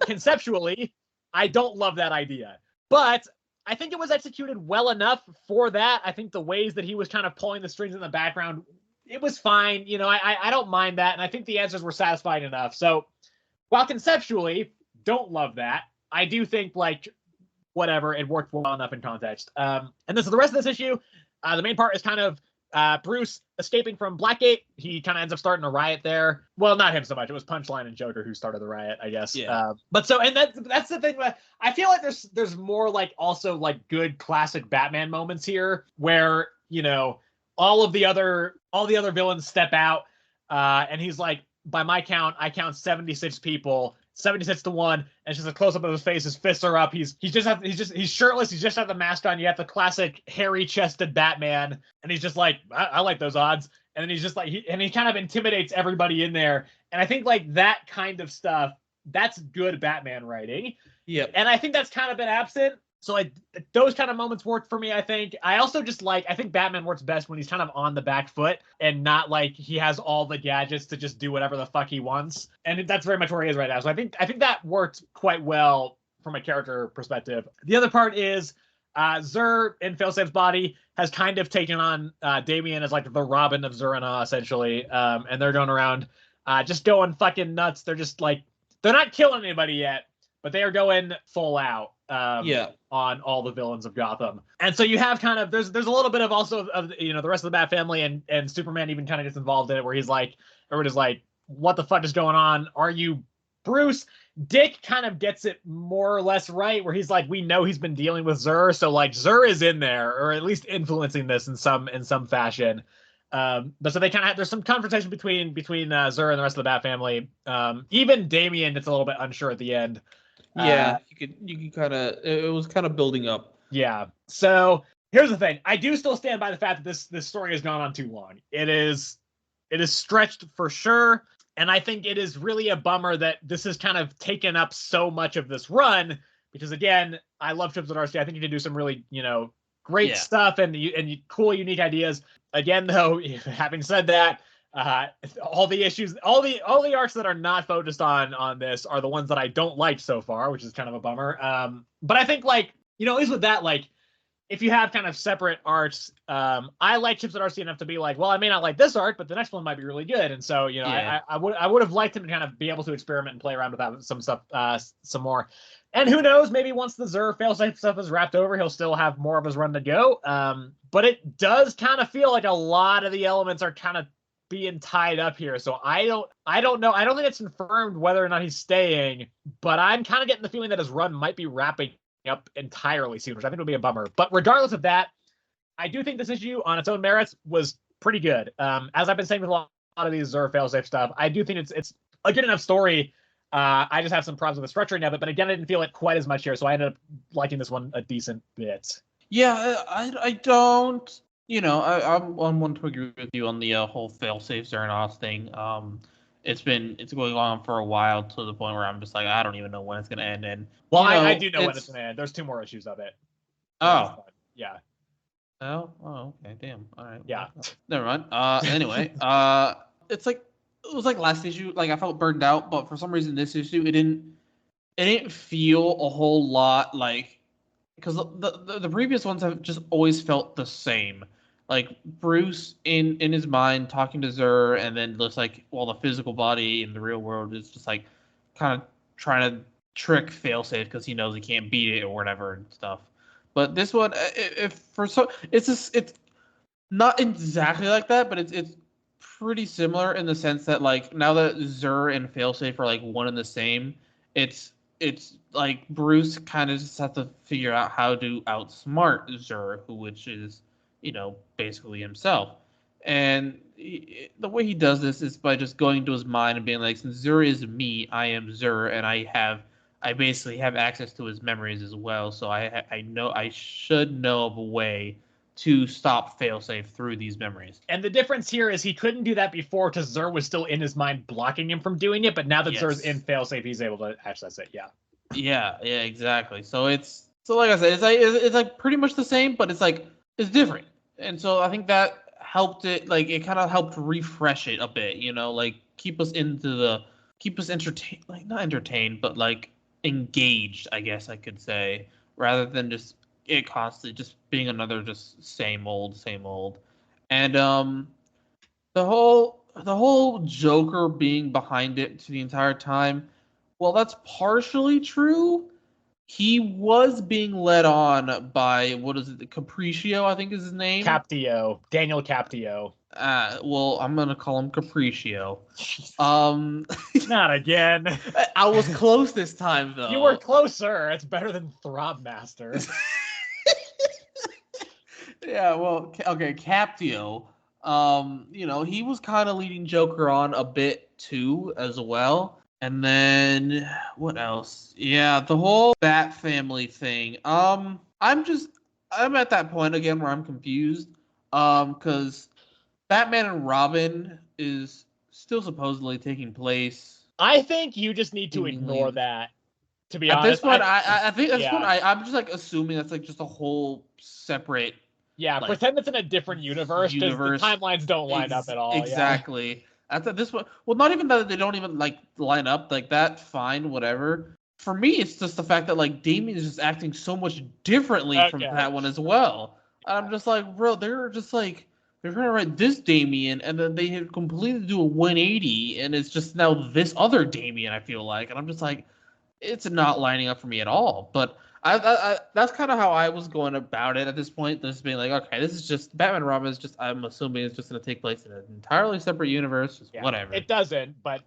Conceptually, I don't love that idea. But I think it was executed well enough for that. I think the ways that he was kind of pulling the strings in the background, it was fine. You know, I don't mind that. And I think the answers were satisfying enough. So while conceptually, don't love that. I do think like whatever, it worked well enough in context. And this is the rest of this issue. The main part is kind of Bruce escaping from Blackgate. He kind of ends up starting a riot there. Well, not him so much. It was Punchline and Joker who started the riot, I guess.
Yeah.
But so, and that's the thing. I feel like there's more like also like good classic Batman moments here, where all the other villains step out, and he's like, by my count, I count 76 people. 76 to 1, and it's just a close up of his face. His fists are up. He's shirtless. He's just had the mask on. You have the classic hairy chested Batman, and he's just like, I like those odds. And then he's just like, he kind of intimidates everybody in there. And I think like that kind of stuff, that's good Batman writing.
Yeah.
And I think that's kind of been absent. So like those kind of moments worked for me, I think. I also just like, I think Batman works best when he's kind of on the back foot and not like he has all the gadgets to just do whatever the fuck he wants. And that's very much where he is right now. So I think that worked quite well from a character perspective. The other part is Zur in Failsafe's body has kind of taken on Damian as like the Robin of Zur-En-Awe, essentially. And they're going around just going fucking nuts. They're just like, they're not killing anybody yet, but they are going full out. On all the villains of Gotham. And so you have kind of there's a little bit of also of the rest of the Bat family, and Superman even kind of gets involved in it, where he's like, everybody's like, what the fuck is going on? Are you Bruce? Dick kind of gets it more or less right, where he's like, we know he's been dealing with Zur, so like Zur is in there, or at least influencing this in some fashion. But so they kind of there's some confrontation between Zur and the rest of the Bat family. Even Damian gets a little bit unsure at the end.
Yeah, you could kind of, it was kind of building up.
Yeah. So here's the thing. I do still stand by the fact that this story has gone on too long. It is stretched for sure. And I think it is really a bummer that this has kind of taken up so much of this run, because again, I love Trips with RC. I think you can do some really, great stuff and cool, unique ideas. Again, though, having said that, all the issues, all the arcs that are not focused on this are the ones that I don't like so far, which is kind of a bummer. But I think like, at least with that, like if you have kind of separate arcs, I like Chips at RC enough to be like, well, I may not like this arc, but the next one might be really good. And so, I would have liked him to kind of be able to experiment and play around with that, some stuff, some more. And who knows, maybe once the Zur failsafe stuff is wrapped over, he'll still have more of his run to go. But it does kind of feel like a lot of the elements are kind of being tied up here. So I don't know. I don't think it's confirmed whether or not he's staying, but I'm kind of getting the feeling that his run might be wrapping up entirely soon, which I think would be a bummer. But regardless of that, I do think this issue on its own merits was pretty good. As I've been saying with a lot of these Zur failsafe stuff, I do think it's a good enough story. I just have some problems with the structuring of it, but again, I didn't feel it quite as much here, so I ended up liking this one a decent bit.
Yeah, I don't. I'm on one to agree with you on the whole failsafe Zur-En-Awe thing. It's going on for a while, to the point where I'm just like, I don't even know when it's gonna end. And
I do know when it's gonna end. There's 2 more issues of it.
Oh,
yeah.
Oh, okay, damn. All right.
Yeah.
Never mind. Anyway, it was like last issue. Like I felt burned out, but for some reason this issue it didn't feel a whole lot like, because the previous ones have just always felt the same. Like Bruce in his mind talking to Zur, and then looks like, well, the physical body in the real world is just like kind of trying to trick failsafe because he knows he can't beat it or whatever and stuff. But this one, it's not exactly like that, but it's pretty similar in the sense that like now that Zur and failsafe are like one and the same, it's like Bruce kind of just has to figure out how to outsmart Zur, which is basically himself. And the way he does this is by just going to his mind and being like, since Zur is me, I am Zur, and I basically have access to his memories as well. So I know I should know of a way to stop failsafe through these memories.
And the difference here is he couldn't do that before because Zur was still in his mind blocking him from doing it, but now that Zur's in failsafe, he's able to access it.
Yeah, exactly. So like I said, it's like pretty much the same, but it's different. And so I think that helped it, like it kind of helped refresh it a bit, like keep us entertained, like not entertained, but like engaged, I guess I could say, rather than just it constantly just being another just same old. And the whole Joker being behind it the entire time, Well, that's partially true. He was being led on by, what is it, Capriccio, I think is his name.
Captio, Daniel Captio.
Well, I'm gonna call him Capriccio.
Not again.
I was close this time though.
You were closer. It's better than Throbmaster.
Yeah, well, okay, Captio. He was kind of leading Joker on a bit too, as well. And then what else? Yeah, the whole Bat family thing. I'm at that point again where I'm confused. Because Batman and Robin is still supposedly taking place.
I think you just need to ignore that. To be honest,
at this point, I think at this point,
yeah.
I'm just like assuming that's like just a whole separate.
Yeah,
like,
pretend it's in a different universe because the timelines don't line up at all.
Exactly. Yeah. At this point, well, not even that they don't even like line up like that. Fine, whatever. For me, it's just the fact that like Damien is just acting so much differently from that one as well. And I'm just like, bro, they're trying to write this Damien, and then they have completely do a 180, and it's just now this other Damien. I feel like, and I'm just like, it's not lining up for me at all. But I that's kind of how I was going about it at this point. Just being like, okay, this is just Batman and Robin is just, I'm assuming it's just going to take place in an entirely separate universe. Just whatever.
It doesn't, but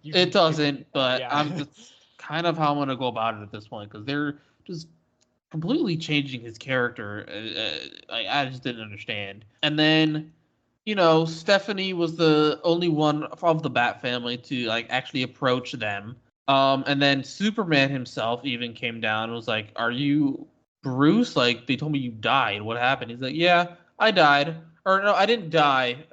I'm just kind of how I'm going to go about it at this point, because they're just completely changing his character. I just didn't understand. And then, Stephanie was the only one of the Bat family to like actually approach them. And then Superman himself even came down and was like, "Are you Bruce? Like, they told me you died. What happened?" He's like, "Yeah, I died. Or no, I didn't die.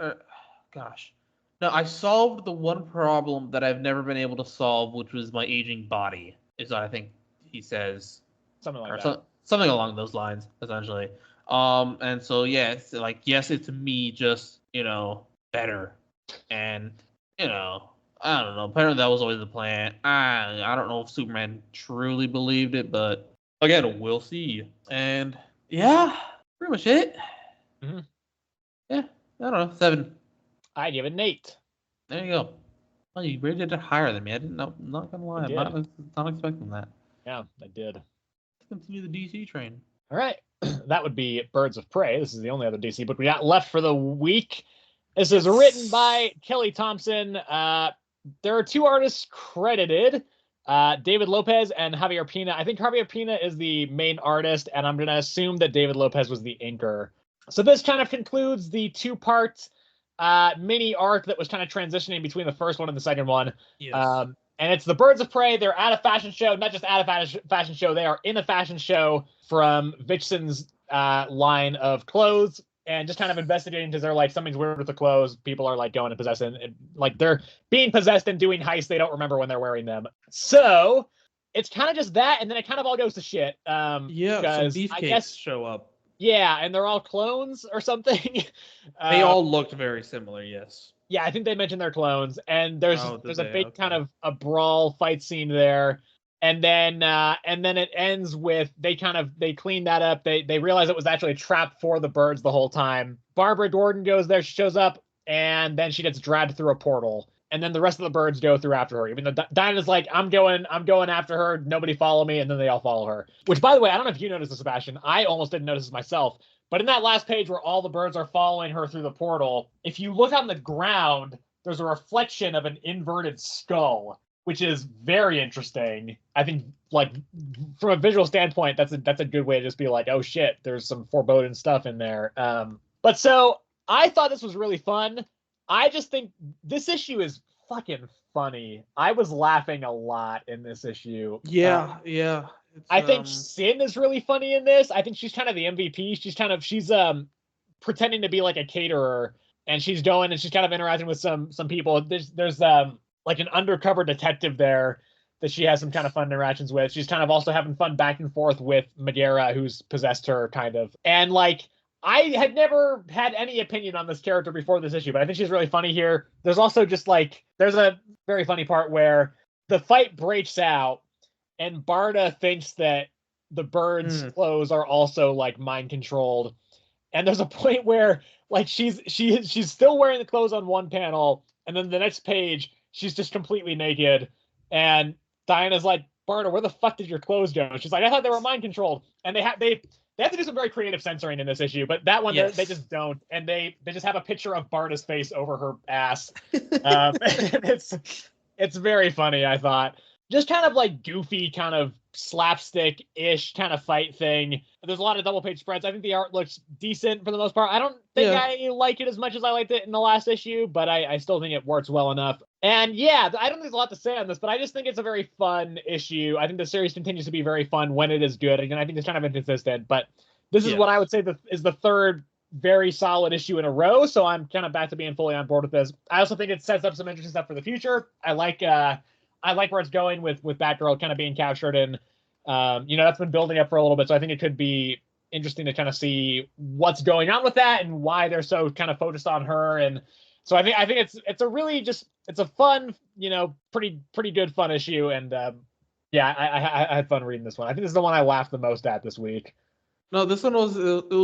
Gosh. No, I solved the one problem that I've never been able to solve, which was my aging body," is what I think he says.
Something like that.
Something along those lines, essentially. And so, yeah, it's like, yes, it's me, just, better. And, I don't know. Apparently that was always the plan. I don't know if Superman truly believed it, but again, we'll see. And yeah, pretty much it.
Mm-hmm.
Yeah, I don't know. 7.
I give it an 8.
There you go. Well, you rated it higher than me. I didn't know. I'm not gonna lie. I'm not expecting that.
Yeah, I did.
Let's continue the DC train.
All right, that would be Birds of Prey. This is the only other DC book we got left for the week. This is written by Kelly Thompson. There are 2 artists credited, David Lopez and Javier Pina. I think Javier Pina is the main artist, and I'm going to assume that David Lopez was the inker. So this kind of concludes the 2-part mini arc that was kind of transitioning between the first one and the second one.
Yes.
And it's the Birds of Prey. They're at a fashion show, not just at a fashion show. They are in a fashion show from Vixen's line of clothes, and just kind of investigating because they're like, something's weird with the clothes. People are like going and possessing, and like they're being possessed and doing heists. They don't remember when they're wearing them. So it's kind of just that, and then it kind of all goes to shit.
Some beefcakes show up.
Yeah, and they're all clones or something.
They all looked very similar, yes.
Yeah, I think they mentioned they're clones, and there's a big kind of a brawl fight scene there. And then it ends with they clean that up. They realize it was actually a trap for the birds the whole time. Barbara Gordon goes there, she shows up, and then she gets dragged through a portal. And then the rest of the birds go through after her. Even though Dinah's like, I'm going after her. Nobody follow me, and then they all follow her. Which, by the way, I don't know if you noticed this, Sebastian. I almost didn't notice this myself. But in that last page where all the birds are following her through the portal, if you look on the ground, there's a reflection of an inverted skull, which is very interesting. I think, like, from a visual standpoint, that's a good way to just be like, oh shit, there's some foreboding stuff in there. But so I thought this was really fun. I just think this issue is fucking funny. I was laughing a lot in this issue.
Yeah.
I think Sin is really funny in this. I think she's kind of the MVP. She's pretending to be like a caterer, and she's going and she's kind of interacting with some people. There's like an undercover detective there that she has some kind of fun interactions with. She's kind of also having fun back and forth with Megara, who's possessed her, kind of. And like, I had never had any opinion on this character before this issue, but I think she's really funny here. There's also just like, there's a very funny part where the fight breaks out, and Barda thinks that the birds' clothes are also like mind controlled. And there's a point where like she's still wearing the clothes on one panel, and then the next page she's just completely naked, and Diana's like, Barda, where the fuck did your clothes go? And she's like, I thought they were mind controlled. And they have to do some very creative censoring in this issue, but that one they just don't, and they just have a picture of Barda's face over her ass. It's very funny, I thought. Just kind of like goofy, kind of slapstick-ish kind of fight thing. There's a lot of double-page spreads. I think the art looks decent for the most part. I don't think I like it as much as I liked it in the last issue, but I still think it works well enough. And yeah, I don't think there's a lot to say on this, but I just think it's a very fun issue. I think the series continues to be very fun when it is good. Again, I think it's kind of inconsistent, but this is what I would say is the third very solid issue in a row, so I'm kind of back to being fully on board with this. I also think it sets up some interesting stuff for the future. I like where it's going with Batgirl kind of being captured, and that's been building up for a little bit, so I think it could be interesting to kind of see what's going on with that and why they're so kind of focused on her. And so I think it's a really it's a fun, pretty good fun issue, and I had fun reading this one. I think this is the one I laughed the most at this week.
No, this one was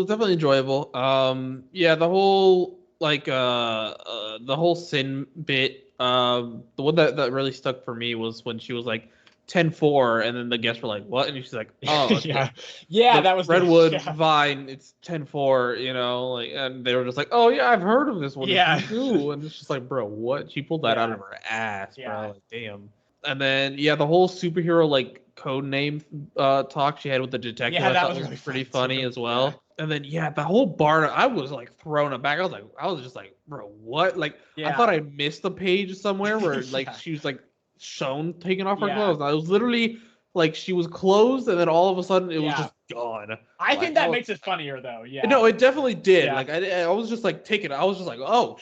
definitely enjoyable. The whole the whole sin bit. The one that really stuck for me was when she was like 10-4, and then the guests were like, "What?" And she's like, "Oh,
that was
Redwood Vine. It's 10-4, and they were just like, "Oh yeah, I've heard of this one."
Yeah,
and it's just like, bro, what? She pulled that out of her ass, bro. Like, damn. And then the whole superhero code name talk she had with the detective, I thought was really pretty funny as well. Yeah. And then the whole Barda, I was like thrown aback. I was just like, bro, what? I thought I missed a page somewhere where she was shown taking off her clothes. And I was literally she was closed, and then all of a sudden it was just gone.
I think that makes it funnier though. Yeah.
No, it definitely did. Yeah. I was just taken. I was just like, oh,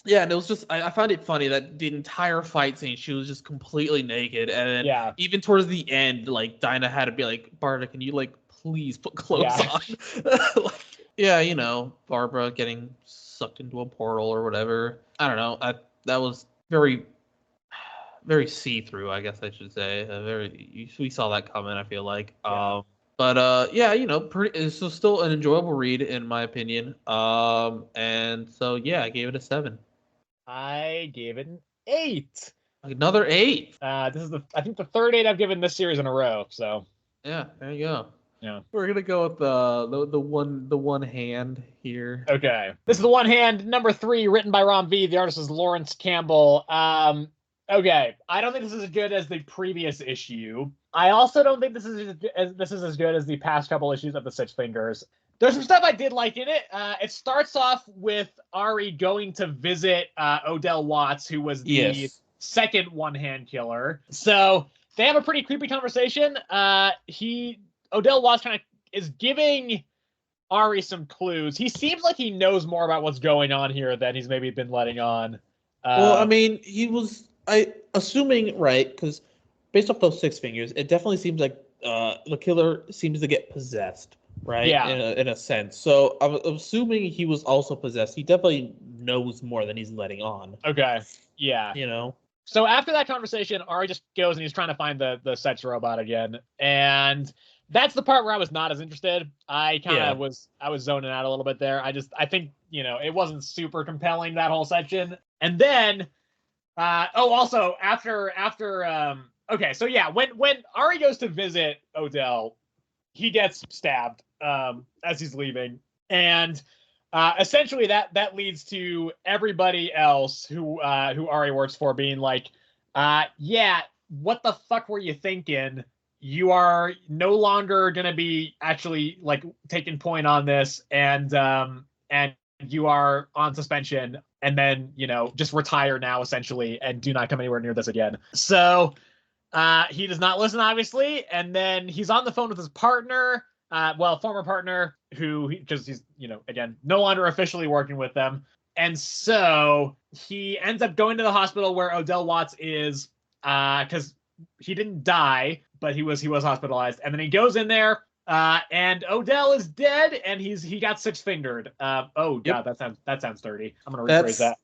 and it was just I found it funny that the entire fight scene she was just completely naked, and then even towards the end, Dinah had to be like, Barda, can you please put clothes on? Barbara getting sucked into a portal or whatever. I don't know. That was very, very see-through, I guess I should say. We saw that coming, I feel like. It's still an enjoyable read in my opinion. And so I gave it a 7.
I gave it an 8.
Another 8.
This is I think the third 8 I've given this series in a row. So
yeah, there you go.
Yeah,
we're gonna go with the one hand here.
Okay, this is the one hand number 3, written by Ron V. The artist is Lawrence Campbell. Okay, I don't think this is as good as the previous issue. I also don't think this is as good as the past couple issues of the Six Fingers. There's some stuff I did like in it. It starts off with Ari going to visit Odell Watts, who was the second one-hand killer. So they have a pretty creepy conversation. Odell Watts kind of is giving Ari some clues. He seems like he knows more about what's going on here than he's maybe been letting on.
Well, I mean, he was assuming, right, because based off those 6 fingers, it definitely seems like the killer seems to get possessed. Right. Yeah. In a sense. So I'm assuming he was also possessed. He definitely knows more than he's letting on.
Okay. Yeah. So after that conversation, Ari just goes and he's trying to find the sex robot again. And that's the part where I was not as interested. I kind of was zoning out a little bit there. I think, it wasn't super compelling, that whole section. And then also after okay, so when Ari goes to visit Odell, he gets stabbed as he's leaving, and essentially that leads to everybody else who Ari works for being like, what the fuck were you thinking? You are no longer gonna be actually taking point on this, and you are on suspension, and then just retire now essentially, and do not come anywhere near this again. So he does not listen, obviously, and then he's on the phone with his partner, former partner, because he's, again, no longer officially working with them. And so he ends up going to the hospital where Odell Watts is, because he didn't die, but he was hospitalized. And then he goes in there, and Odell is dead, and he got 6-fingered. God, that sounds dirty. I'm gonna rephrase that.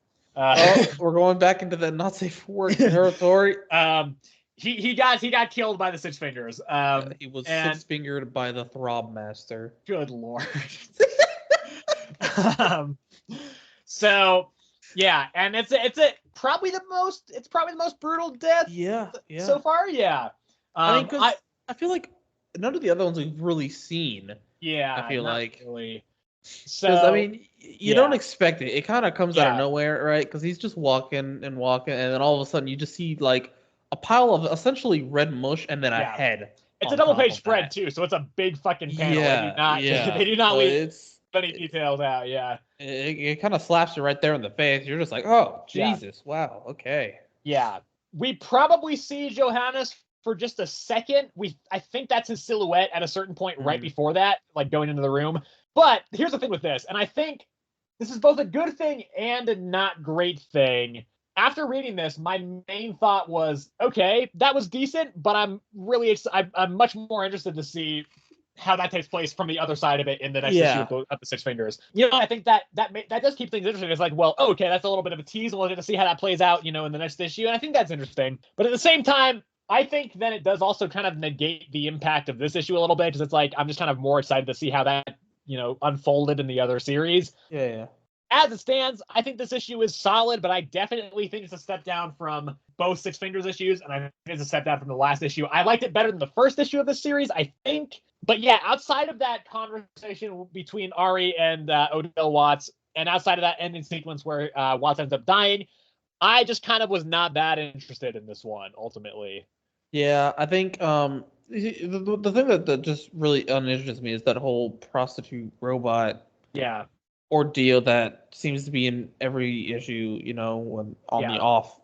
We're going back into the not safe for work territory.
He got killed by the 6 fingers.
He was 6-fingered by the Throb Master.
Good lord. So yeah, and it's a probably the most brutal death so far. Yeah.
I mean, because I feel like none of the other ones we've really seen.
Yeah,
I feel
not
like.
really.
Because,
So,
I mean, you don't expect it. It kind of comes out of
Yeah.
nowhere, right? Because he's just walking and walking, and then all of a sudden you just see, like, a pile of essentially red mush and then a
Yeah.
head.
It's a
on
double
top
page
of
spread
that.
too, so it's a big fucking panel.
Yeah.
They do not
So
leave any details out. Yeah.
it kind of slaps you right there in the face. You're just like, oh,
Yeah.
Jesus, wow, okay.
Yeah. We probably see Johannes for just a second. I think that's his silhouette at a certain point right before that, like going into the room. But here's the thing with this, and I think this is both a good thing and a not great thing. After reading this, my main thought was, okay, that was decent, but I'm much more interested to see how that takes place from the other side of it in the next issue of the Six Fingers. I think that does keep things interesting. It's like, well, okay, that's a little bit of a tease. We'll get to see how that plays out, in the next issue, and I think that's interesting. But at the same time, I think then it does also kind of negate the impact of this issue a little bit, because it's like I'm just kind of more excited to see how that unfolded in the other series.
Yeah.
As it stands, I think this issue is solid, but I definitely think it's a step down from both Six Fingers issues, and I think it's a step down from the last issue. I liked it better than the first issue of this series, I think. But yeah, outside of that conversation between Ari and Odell Watts, and outside of that ending sequence where Watts ends up dying, I just kind of was not that interested in this one, ultimately.
Yeah, I think the thing that just really uninterests me is that whole prostitute robot ordeal that seems to be in every issue, when on the off,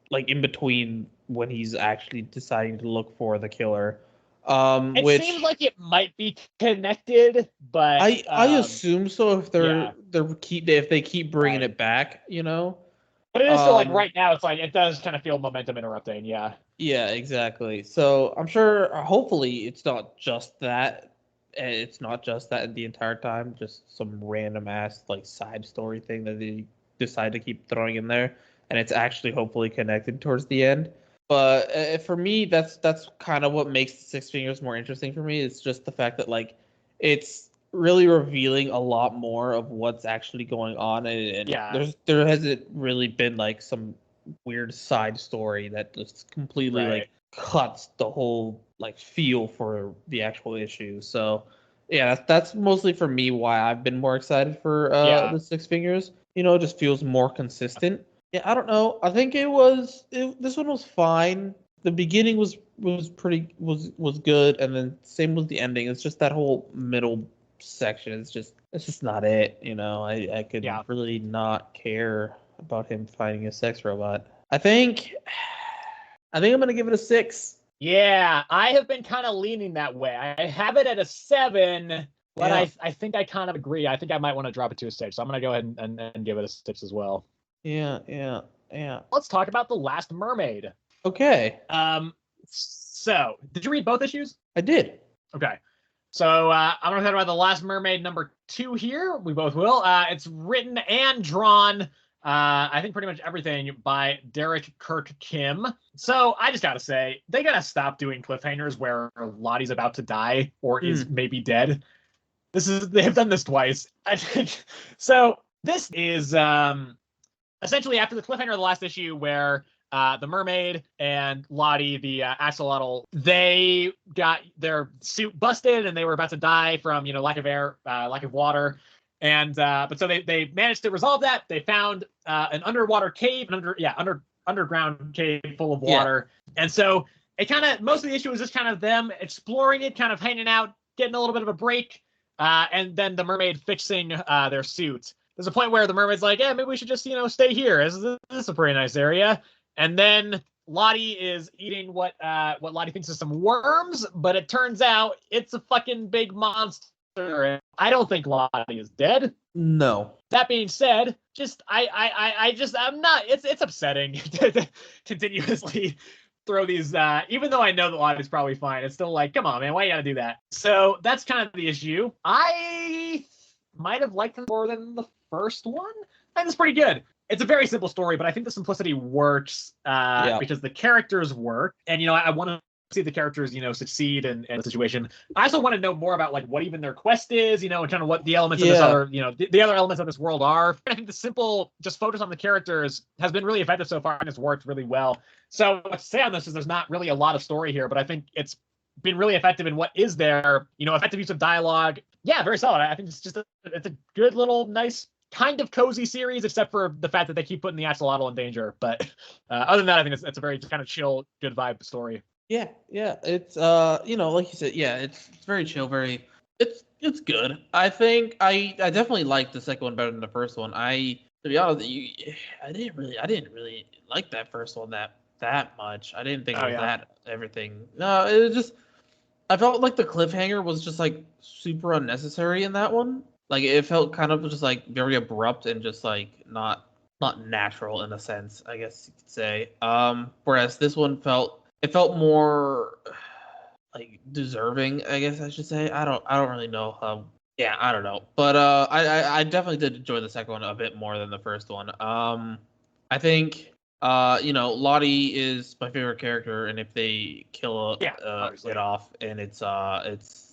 like in between when he's actually deciding to look for the killer.
It seems like it might be connected, but
I assume so if if they keep bringing it back,
But it is still like right now, it's like it does kind of feel momentum interrupting, yeah.
Yeah, exactly. So I'm sure, hopefully, it's not just that. It's not just that the entire time, just some random ass like side story thing that they decide to keep throwing in there, and it's actually hopefully connected towards the end. But for me, that's kind of what makes Six Fingers more interesting for me. It's just the fact that like it's really revealing a lot more of what's actually going on, and there hasn't really been like some weird side story that just completely like cuts the whole like feel for the actual issue. So yeah, that's mostly for me why I've been more excited for the Six Fingers. It just feels more consistent. Yeah, I don't know. I think this one was fine. The beginning was good, and then same with the ending. It's just that whole middle section. It's just not it. I could really not care about him finding a sex robot. I think I'm gonna give it a 6.
Yeah, I have been kind of leaning that way. I have it at a 7, but I think I kind of agree. I think I might want to drop it to a 6. So I'm gonna go ahead and give it a 6 as well.
Yeah.
Let's talk about The Last Mermaid.
Okay.
So did you read both issues?
I did.
Okay. So I'm gonna talk about The Last Mermaid number 2 here. We both will. It's written and drawn. I think pretty much everything by Derek Kirk Kim. So I just gotta say, they gotta stop doing cliffhangers where Lottie's about to die or is maybe dead. They've done this twice. I think so. This is essentially after the cliffhanger of the last issue where the mermaid and Lottie, the axolotl, they got their suit busted and they were about to die from lack of air, lack of water. And but so they managed to resolve that. They found an underwater cave, underground cave full of water. And so it kind of most of the issue was just kind of them exploring it, kind of hanging out, getting a little bit of a break, and then the mermaid fixing their suit. There's a point where the mermaid's like, yeah, maybe we should just stay here. This is a pretty nice area. And then Lottie is eating what Lottie thinks is some worms, but it turns out it's a fucking big monster. I don't think Lottie is dead.
No.
That being said, I'm not. It's upsetting to continuously throw these. Even though I know that Lottie's probably fine, it's still like, come on, man, why you gotta do that? So that's kind of the issue. I might have liked it more than the first one. I think it's pretty good. It's a very simple story, but I think the simplicity works because the characters work. And, I want see the characters, succeed in the situation. I also want to know more about like what even their quest is, and kind of what the elements of this other, the other elements of this world are. I think the simple just focus on the characters has been really effective so far and it's worked really well. So what to say on this is there's not really a lot of story here, but I think it's been really effective in what is there, effective use of dialogue. Yeah, very solid. I think it's just it's a good little nice kind of cozy series, except for the fact that they keep putting the axolotl in danger. But other than that, I think it's a very kind of chill, good vibe story.
Yeah, it's like you said, yeah, it's very chill, it's good. I think I definitely like the second one better than the first one. To be honest, I didn't really like that first one that much. I didn't think it was that everything. No, it was just I felt like the cliffhanger was just like super unnecessary in that one. Like it felt kind of just like very abrupt and just like not natural in a sense, I guess you could say. Whereas this one felt more like deserving, I guess I should say. I don't really know how. Yeah, I don't know, but I definitely did enjoy the second one a bit more than the first one. I think Lottie is my favorite character, and if they kill it off, and it's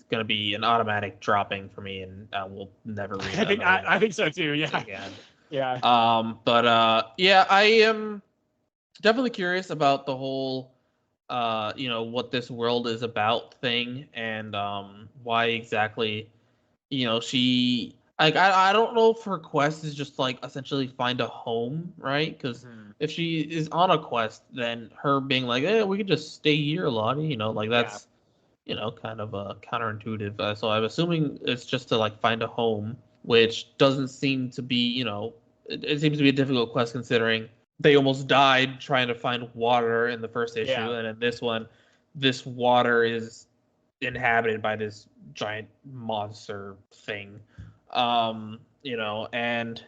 gonna be an automatic dropping for me, and I will never read.
I think so too. Yeah.
Again.
Yeah.
I am definitely curious about the whole what this world is about thing, and why exactly she I don't know if her quest is just like essentially find a home, right? Because if she is on a quest, then her being like, "Hey, we could just stay here, Lottie," like that's kind of counterintuitive. So I'm assuming it's just to like find a home, which doesn't seem to be it seems to be a difficult quest considering they almost died trying to find water in the first issue, and in this one, this water is inhabited by this giant monster thing. And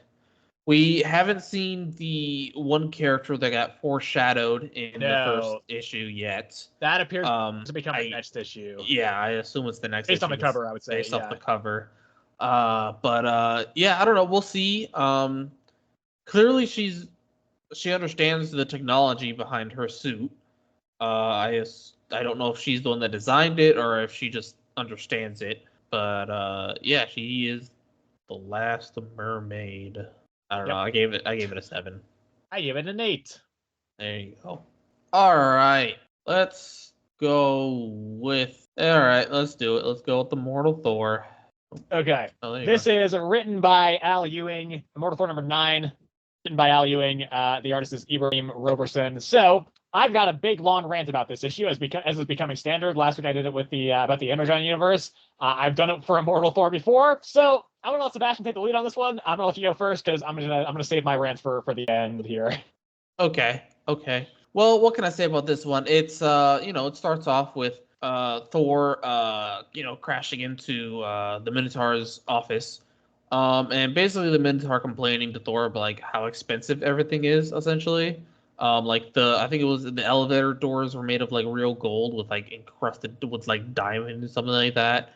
we haven't seen the one character that got foreshadowed in the first issue yet.
That appears to become the next issue.
Yeah, I assume it's the next
based
issue.
on the cover, I would say.
Based off the cover. I don't know. We'll see. Clearly she understands the technology behind her suit. I don't know if she's the one that designed it or if she just understands it. But she is the Last Mermaid. I don't know. I gave it a 7.
I gave it an 8.
There you go. All right, let's go with. All right, let's do it. Let's go with Immortal Thor.
Okay. This is written by Al Ewing. Immortal Thor number 9, written by Al Ewing. The artist is Ibrahim Roberson. So I've got a big long rant about this issue as is becoming standard. Last week I did it with the about the Energon universe. I've done it for Immortal Thor before, so I'm gonna let Sebastian take the lead on this one. I'm gonna let you go first because I'm gonna save my rant for the end here.
Okay. Well, what can I say about this one? It's it starts off with Thor crashing into the Minotaur's office. And basically the Minotaur complaining to Thor about like how expensive everything is essentially. I think it was the elevator doors were made of like real gold with like encrusted with like diamond or something like that.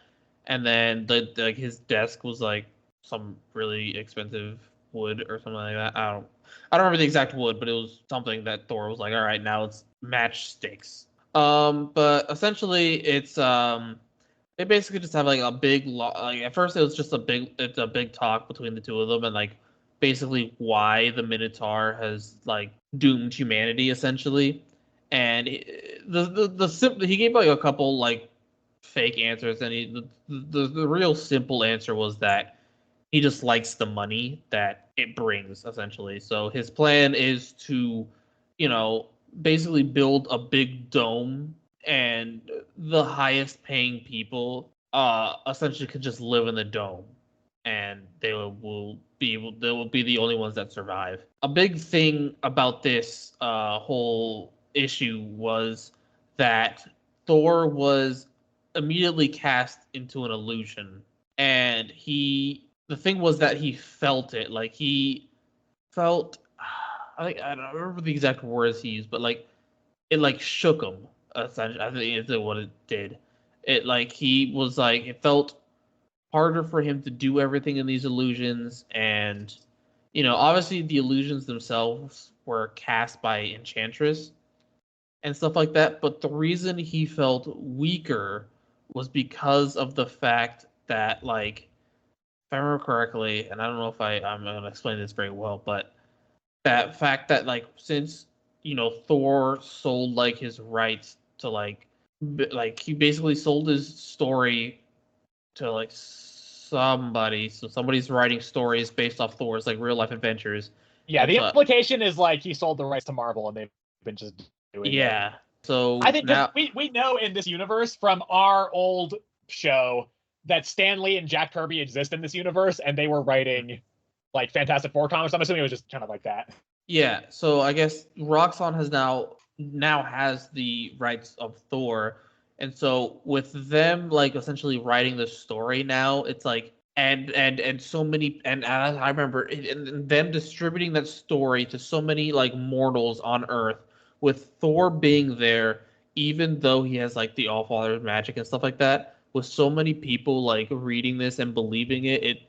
And then his desk was like some really expensive wood or something like that. I don't remember the exact wood, but it was something that Thor was like, all right, now it's matchsticks. But essentially it's they basically just have like a big at first it was just a big talk between the two of them and like basically why the Minotaur has like doomed humanity essentially. And he gave like a couple like fake answers, and the real simple answer was that he just likes the money that it brings essentially. So his plan is to basically build a big dome, and the highest paying people essentially could just live in the dome, and they will be the only ones that survive. A big thing about this whole issue was that Thor was immediately cast into an illusion, and the thing was that he felt it. Like he felt, I don't remember the exact words he used, but like it like shook him. Essentially, I think is what it did. It like he was like it felt harder for him to do everything in these illusions, and obviously the illusions themselves were cast by Enchantress, and stuff like that. But the reason he felt weaker was because of the fact that, like, if I remember correctly, and I don't know if I'm going to explain this very well, but that fact that, like, since, Thor sold, like, his rights to, like, he basically sold his story to, like, somebody. So somebody's writing stories based off Thor's, like, real life adventures.
Yeah,
And
the
so,
implication is like he sold the rights to Marvel and they've been just doing it.
yeah. So
I think
now
we know in this universe from our old show that Stan Lee and Jack Kirby exist in this universe, and they were writing like Fantastic Four comics. I'm assuming it was just kind of like that.
Yeah, so I guess Roxxon has now has the rights of Thor, and so with them, like, essentially writing the story now, it's like, and so many, and I remember and them distributing that story to so many, like, mortals on Earth, with Thor being there, even though he has, like, the Allfather's magic and stuff like that, with so many people, like, reading this and believing it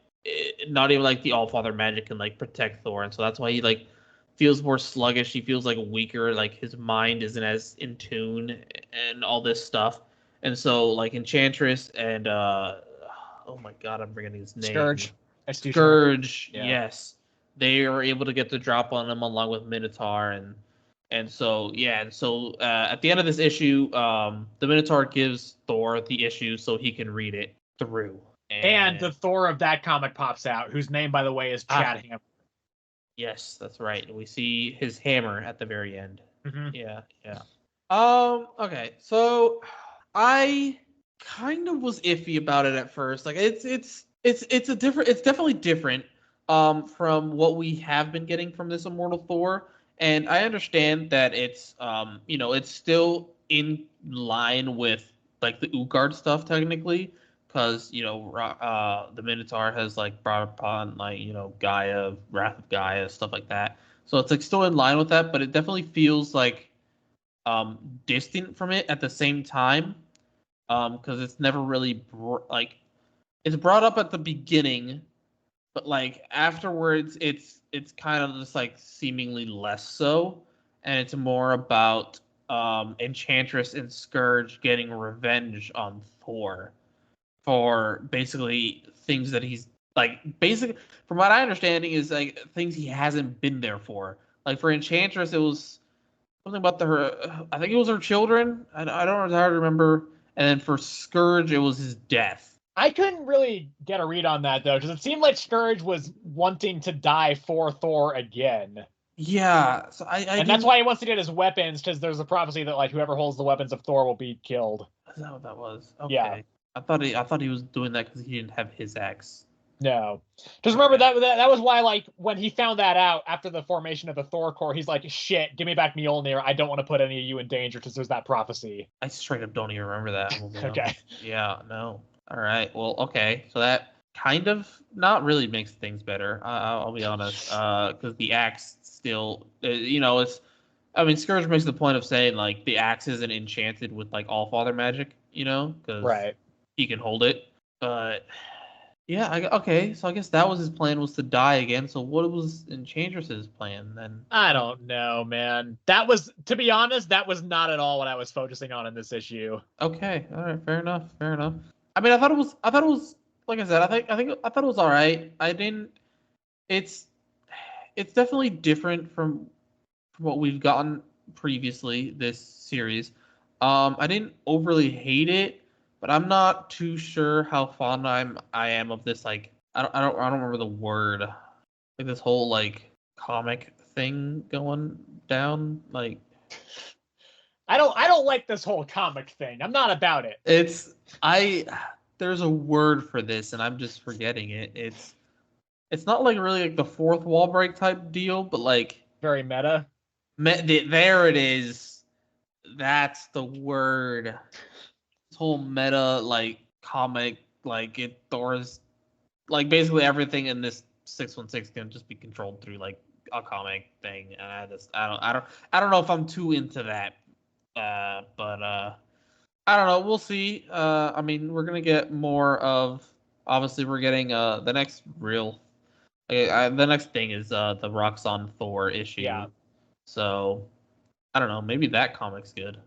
not even, like, the Allfather magic can, like, protect Thor, and so that's why he, like, feels more sluggish. He feels, like, weaker. Like, his mind isn't as in tune and all this stuff. And so, like, Enchantress and oh my god, I'm forgetting his name.
Scourge.
Scourge,
Yeah.
yes, they are able to get the drop on him along with Minotaur, and so at the end of this issue, the Minotaur gives Thor the issue so he can read it through.
And the Thor of that comic pops out, whose name, by the way, is Chad Hammer.
Yes, that's right. We see his hammer at the very end.
Mm-hmm.
Yeah. Okay. So I kind of was iffy about it at first. Like, it's definitely different from what we have been getting from this Immortal Thor. And I understand that it's it's still in line with, like, the Utgard stuff technically, because the Minotaur has, like, brought upon, like, Gaia, Wrath of Gaia, stuff like that. So it's, like, still in line with that, but it definitely feels like distant from it at the same time, because it's never really like, it's brought up at the beginning, but, like, afterwards it's kind of just, like, seemingly less so, and it's more about Enchantress and Scourge getting revenge on Thor for basically things that he's, like, basically, from what I understanding, is, like, things he hasn't been there for. Like, for Enchantress, it was something about her, I think it was her children. I don't entirely remember. And then for Scourge, it was his death.
I couldn't really get a read on that, though, because it seemed like Scourge was wanting to die for Thor again.
Yeah, so
and that's why he wants to get his weapons, because there's a prophecy that, like, whoever holds the weapons of Thor will be killed.
Is that what that was? Okay.
Yeah.
I thought he was doing that because he didn't have his axe.
No. Just remember that was why, like, when he found that out after the formation of the Thor Corps, he's like, shit, give me back Mjolnir. I don't want to put any of you in danger because there's that prophecy.
I straight up don't even remember that.
Okay.
Yeah, no. All right. Well, okay. So that kind of not really makes things better. I'll be honest. Because the axe still, it's. I mean, Scourge makes the point of saying, like, the axe isn't enchanted with, like, Allfather magic, because
Right.
he can hold it. But yeah, okay. So I guess that was his plan, was to die again. So what was Enchantress's plan then?
I don't know, man. That was, to be honest, that was not at all what I was focusing on in this issue.
Okay. All right. Fair enough. I mean, I thought it was like I said, I thought it was all right. I didn't. It's definitely different from what we've gotten previously this series. I didn't overly hate it, but I'm not too sure how fond I am of this, like, I don't remember the word, like, this whole, like, comic thing going down, like,
I don't like this whole comic thing. I'm not about it.
There's a word for this and I'm just forgetting it. It's not, like, really, like, the fourth wall break type deal, but, like,
very meta.
There it is. That's the word. This whole meta, like, comic, like, it Thor's, like, basically everything in this 616 can just be controlled through, like, a comic thing, and I don't know if I'm too into that. But I don't know. We'll see. I mean, we're gonna get more of. Obviously, we're getting the next real. The next thing is the Roxxon Thor issue.
Yeah.
So I don't know. Maybe that comic's good.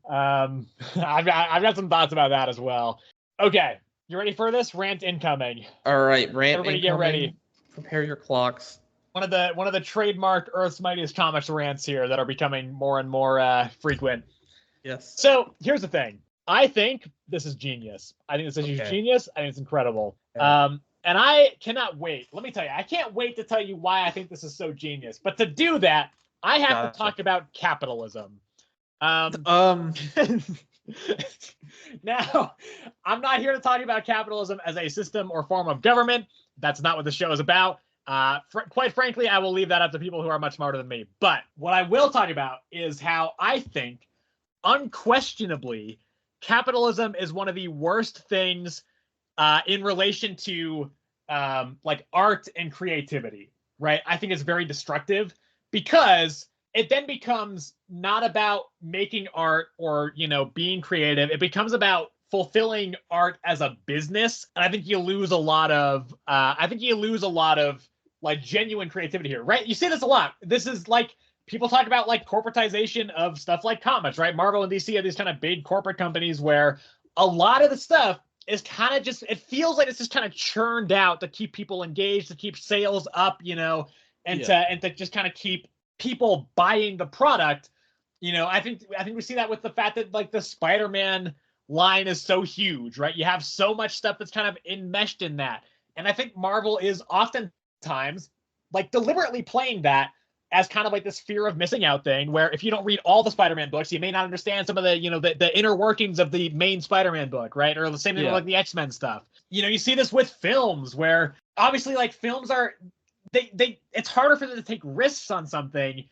I've got some thoughts about that as well. Okay, you ready for this? Rant incoming.
All right, rant
Everybody
incoming.
get ready.
Prepare your clocks.
One of the trademarked Earth's Mightiest Comics rants here that are becoming more and more frequent.
Yes.
So here's the thing. I think this is genius. I think this issue is genius. I think it's incredible.
Okay.
And I cannot wait. Let me tell you, I can't wait to tell you why I think this is so genius. But to do that, I have to talk about capitalism. Now, I'm not here to talk about capitalism as a system or form of government. That's not what the show is about. Quite frankly, I will leave that up to people who are much smarter than me. But what I will talk about is how I think, unquestionably, capitalism is one of the worst things in relation to like art and creativity, right? I think it's very destructive because it then becomes not about making art or, you know, being creative. It becomes about fulfilling art as a business. And I think you lose a lot of like genuine creativity here, right? You see this a lot. This is like people talk about like corporatization of stuff like comics, right? Marvel and DC are these kind of big corporate companies where a lot of the stuff is kind of just, it feels like it's just kind of churned out to keep people engaged, to keep sales up, you know, and to just kind of keep people buying the product. You know, I think we see that with the fact that like the Spider-Man line is so huge, right? You have so much stuff that's kind of enmeshed in that. And I think Marvel is oftentimes like deliberately playing that as kind of like this fear of missing out thing, where if you don't read all the Spider-Man books, you may not understand some of the, you know, the inner workings of the main Spider-Man book, right? Or the same thing with like the X-Men stuff. You know, you see this with films where obviously like films are, it's harder for them to take risks on something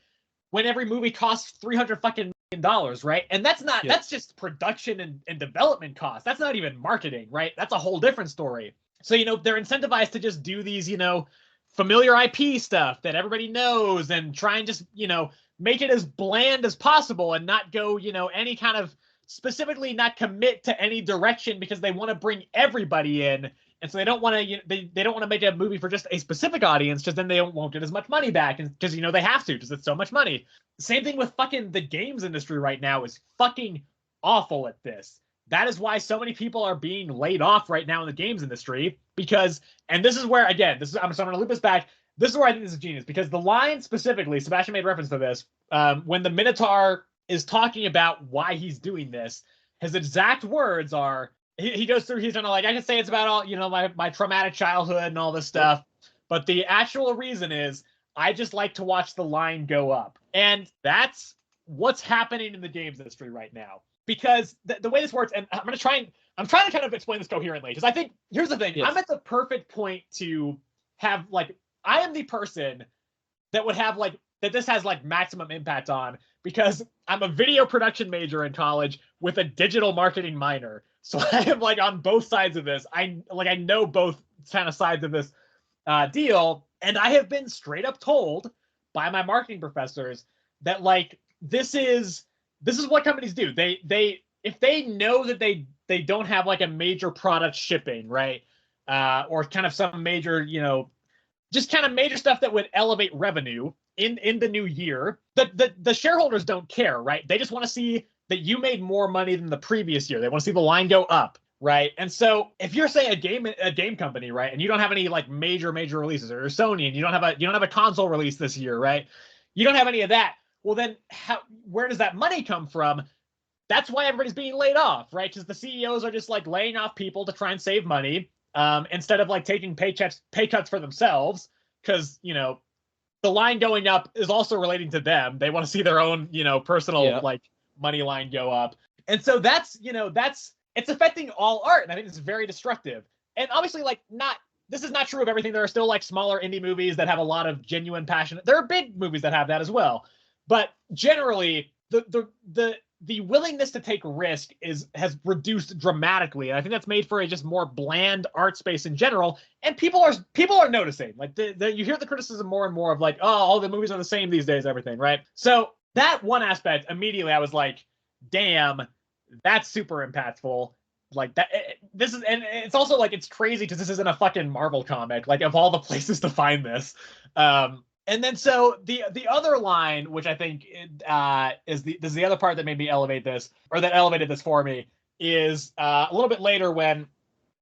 when every movie costs $300 fucking million, right? And that's not, that's just production and development costs. That's not even marketing, right? That's a whole different story. So, you know, they're incentivized to just do these, you know, familiar IP stuff that everybody knows and try and just, you know, make it as bland as possible and not go, you know, any kind of specifically not commit to any direction because they want to bring everybody in. And so they don't want to, you know, they don't want to make a movie for just a specific audience because then they won't get as much money back. And because, you know, they have to because it's so much money. Same thing with fucking the games industry right now is fucking awful at this. That is why so many people are being laid off right now in the games industry because, and this is where, again, I'm going to loop this back. This is where I think this is genius because the line specifically, Sebastian made reference to this, when the Minotaur is talking about why he's doing this, his exact words are, he goes through, he's kind of like, I can say it's about all, you know, my traumatic childhood and all this stuff, but the actual reason is I just like to watch the line go up. And that's what's happening in the games industry right now. Because the way this works, and I'm trying to kind of explain this coherently, because I think, here's the thing, I'm at the perfect point to have, like, I am the person that would have, like, that this has, like, maximum impact on, because I'm a video production major in college with a digital marketing minor. So I am, like, on both sides of this. I know both kind of sides of this deal, and I have been straight up told by my marketing professors that, like, this is what companies do. They if they know that they don't have like a major product shipping, right? Or kind of some major, you know, just kind of major stuff that would elevate revenue in the new year, the shareholders don't care, right? They just want to see that you made more money than the previous year. They want to see the line go up, right? And so if you're saying a game company, right, and you don't have any like major releases, or Sony and you don't have a console release this year, right? You don't have any of that. Well, then where does that money come from? That's why everybody's being laid off, right? Because the CEOs are just like laying off people to try and save money instead of like taking pay cuts for themselves. Because, you know, the line going up is also relating to them. They want to see their own, you know, personal like money line go up. And so that's, you know, it's affecting all art. And I think it's very destructive. And obviously, like, this is not true of everything. There are still like smaller indie movies that have a lot of genuine passion. There are big movies that have that as well. But generally, the willingness to take risk has reduced dramatically, and I think that's made for a just more bland art space in general. And people are noticing. Like you hear the criticism more and more of like, oh, all the movies are the same these days, everything, right? So that one aspect, immediately I was like, damn, that's super impactful. Like that, this is, and it's also like it's crazy because this isn't a fucking Marvel comic. Like of all the places to find this. And then so the other line, which I think is the other part that made me elevate this, or that elevated this for me, is a little bit later when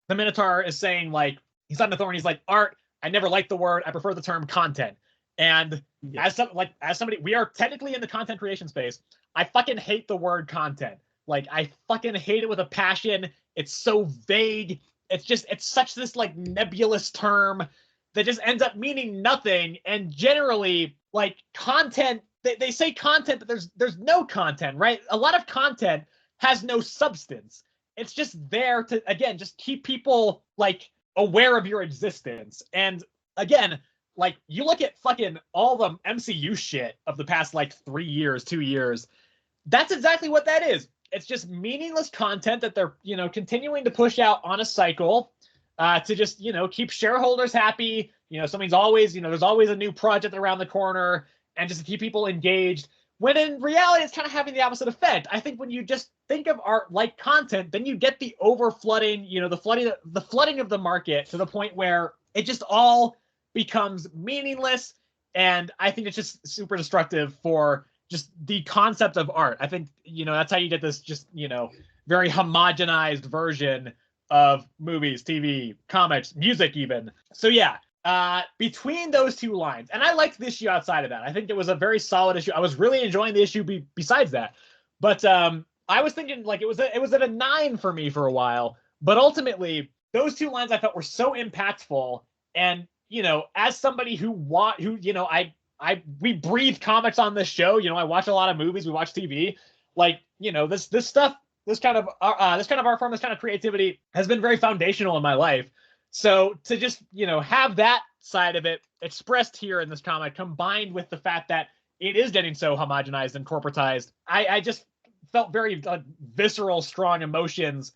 the Minotaur is saying, like, he's on the Thor and he's like, art, I never liked the word, I prefer the term content. And as somebody, we are technically in the content creation space. I fucking hate the word content. Like, I fucking hate it with a passion. It's so vague. It's such this like nebulous term that just ends up meaning nothing. And generally, like, content, they say content, but there's no content, right? A lot of content has no substance. It's just there to, again, just keep people like aware of your existence. And again, like, you look at fucking all the MCU shit of the past like 3 years, 2 years, that's exactly what that is. It's just meaningless content that they're, continuing to push out on a cycle to just, keep shareholders happy. Something's always, there's always a new project around the corner, and just to keep people engaged. When in reality, it's kind of having the opposite effect. I think when you just think of art like content, then you get the overflooding, the flooding of the market to the point where it just all becomes meaningless. And I think it's just super destructive for just the concept of art. I think, that's how you get this just, very homogenized version of movies, TV, comics, music even. So yeah, between those two lines, and I liked the issue outside of that. I think it was a very solid issue. I was really enjoying the issue besides that. But I was thinking like it was at a 9 for me for a while. But ultimately, those two lines I thought were so impactful. And, as somebody we breathe comics on this show. I watch a lot of movies. We watch TV. Like, this stuff, this kind of art form, this kind of creativity has been very foundational in my life. So to just, have that side of it expressed here in this comic, combined with the fact that it is getting so homogenized and corporatized, I just felt very visceral, strong emotions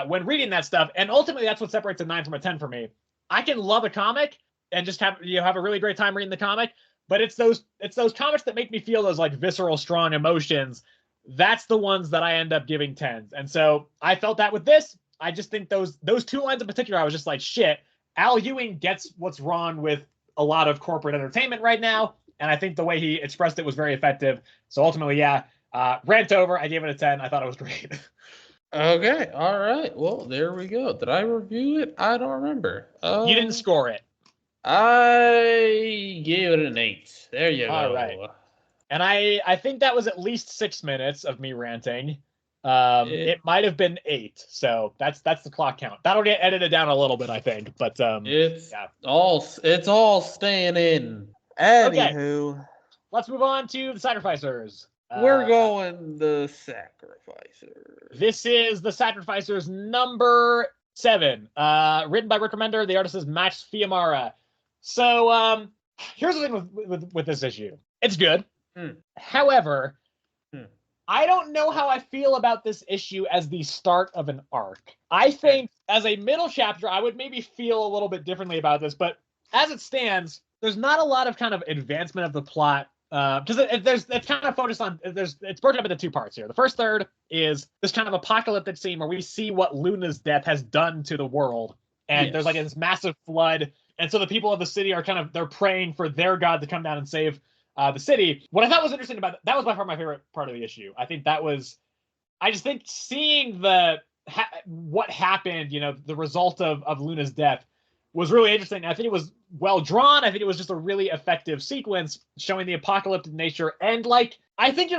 when reading that stuff. And ultimately, that's what separates a 9 from a 10 for me. I can love a comic and just have a really great time reading the comic, but it's those comics that make me feel those like visceral, strong emotions. That's the ones that I end up giving 10s. And so I felt that with this. I just think those two lines in particular, I was just like, shit, Al Ewing gets what's wrong with a lot of corporate entertainment right now. And I think the way he expressed it was very effective. So ultimately, yeah, rant over. I gave it a 10. I thought it was great.
Okay. All right. Well, there we go. Did I review it? I don't remember.
You didn't score it.
I gave it an 8. There you go.
All right. And I think that was at least 6 minutes of me ranting. It might have been 8, so that's the clock count. That'll get edited down a little bit, I think. But
it's all staying in. Anywho,
okay. Let's move on to the Sacrificers.
We're going the Sacrificers.
This is the Sacrificers number 7. Written by Rick Remender. The artist is Max Fiumara. So here's the thing with this issue. It's good. However, I don't know how I feel about this issue as the start of an arc. I think as a middle chapter, I would maybe feel a little bit differently about this, but as it stands, there's not a lot of kind of advancement of the plot. Because it's kind of focused on, it's broken up into 2 parts here. The first third is this kind of apocalyptic scene where we see what Luna's death has done to the world. And there's like this massive flood. And so the people of the city are they're praying for their god to come down and save the city. What I thought was interesting about that was by far my favorite part of the issue. I just think seeing what happened, the result of Luna's death was really interesting. I think it was well drawn. I think it was just a really effective sequence showing the apocalyptic nature. And I think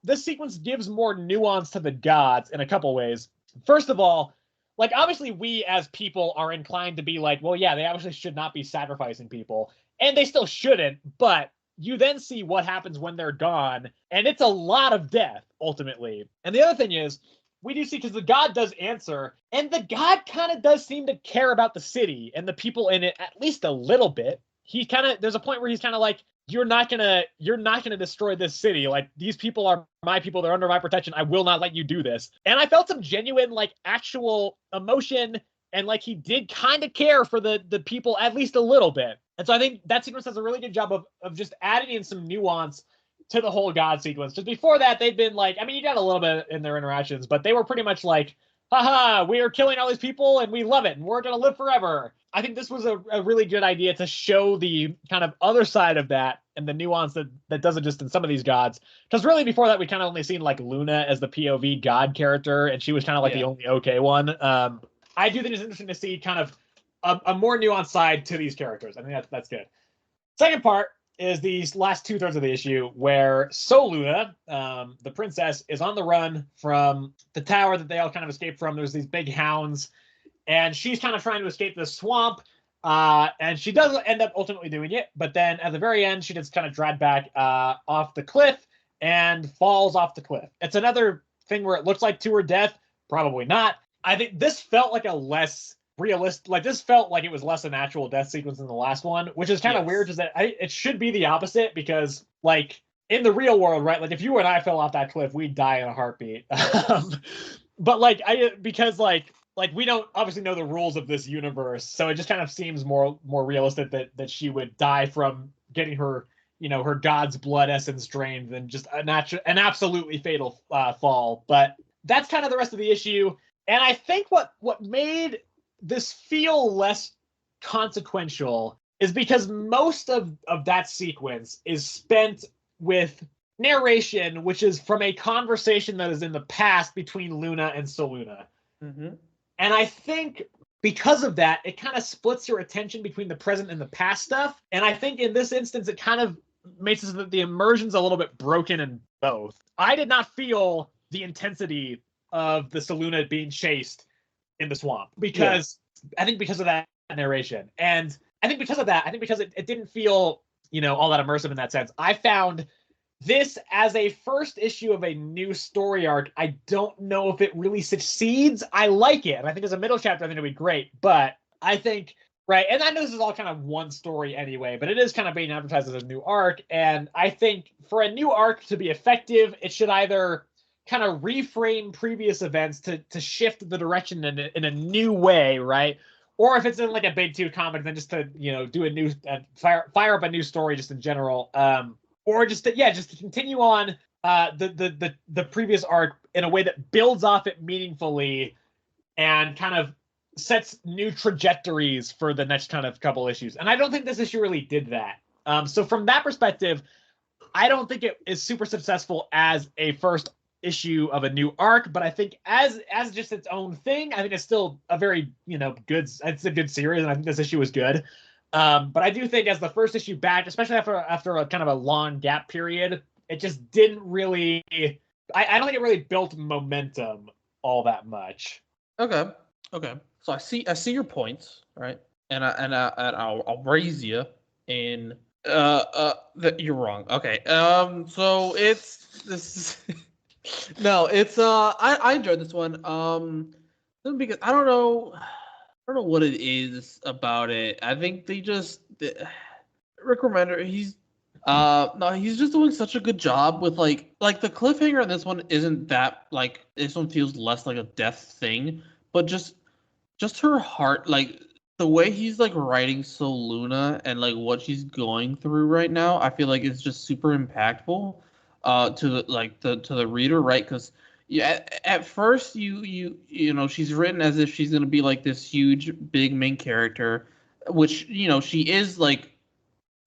this sequence gives more nuance to the gods in a couple ways. First of all, obviously we as people are inclined to be like, well, yeah, they obviously should not be sacrificing people, and they still shouldn't, but you then see what happens when they're gone, and it's a lot of death, ultimately. And the other thing is, we do see, because the god does answer, and the god kind of does seem to care about the city and the people in it at least a little bit. There's a point where he's kind of like, you're not gonna destroy this city. Like, these people are my people, they're under my protection. I will not let you do this. And I felt some genuine, actual emotion, and he did kind of care for the people at least a little bit. And so I think that sequence does a really good job of just adding in some nuance to the whole god sequence. Just before that, they'd been you got a little bit in their interactions, but they were pretty much haha, we are killing all these people and we love it and we're going to live forever. I think this was a really good idea to show the kind of other side of that and the nuance that doesn't just in some of these gods. Because really before that, we kind of only seen like Luna as the POV god character, and she was kind of like the only okay one. I do think it's interesting to see kind of a more nuanced side to these characters. I think that's good. Second part is these last 2/3 of the issue where Soluna, the princess, is on the run from the tower that they all kind of escaped from. There's these big hounds, and she's kind of trying to escape the swamp, and she does end up ultimately doing it, but then at the very end, she gets kind of dragged back off the cliff and falls off the cliff. It's another thing where it looks like to her death. Probably not. I think this felt like a less realistic, like this felt like it was less a natural death sequence than the last one, which is kind of weird, is that it should be the opposite, because like in the real world, right, like if you and I fell off that cliff, we'd die in a heartbeat. But like because like we don't obviously know the rules of this universe, so it just kind of seems more realistic that she would die from getting her, you know, her god's blood essence drained than just an absolutely fatal fall. But that's kind of the rest of the issue. And I think what made this feel less consequential is because most of that sequence is spent with narration, which is from a conversation that is in the past between Luna and Soluna.
Mm-hmm.
And I think because of that, it kind of splits your attention between the present and the past stuff. And I think in this instance, it kind of makes it so that the immersion's a little bit broken in both. I did not feel the intensity of the Soluna being chased in the swamp because I think because of that narration. And I think because of that, because it didn't feel, you know, all that immersive in that sense. I found this as a first issue of a new story arc. I don't know if it really succeeds. I like it. And I think as a middle chapter, I think it'll be great. But I think, right, and I know this is all kind of one story anyway, but it is kind of being advertised as a new arc. And I think for a new arc to be effective, it should either kind of reframe previous events to shift the direction in a new way, right? Or if it's in like a big 2 comic, then just to, you know, do a new fire up a new story just in general, or just to continue on the previous arc in a way that builds off it meaningfully and kind of sets new trajectories for the next kind of couple issues. And I don't think this issue really did that. So from that perspective, I don't think it is super successful as a first issue of a new arc, but I think as just its own thing, I think it's still a very, you know, it's a good series, and I think this issue is good. But I do think as the first issue back, especially after a kind of a long gap period, it just didn't really, I don't think it really built momentum all that much.
Okay. So I see your points, right? And I'll raise you in that you're wrong. Okay. So this no, it's I enjoyed this one. Because I don't know what it is about it. I think they just Rick Remender, he's just doing such a good job with like the cliffhanger in this one isn't that, like, this one feels less like a death thing, but just her heart, like the way he's like writing Soluna and like what she's going through right now, I feel like it's just super impactful to the reader, right? Because at first you know, she's written as if she's gonna be like this huge big main character, which, you know, she is like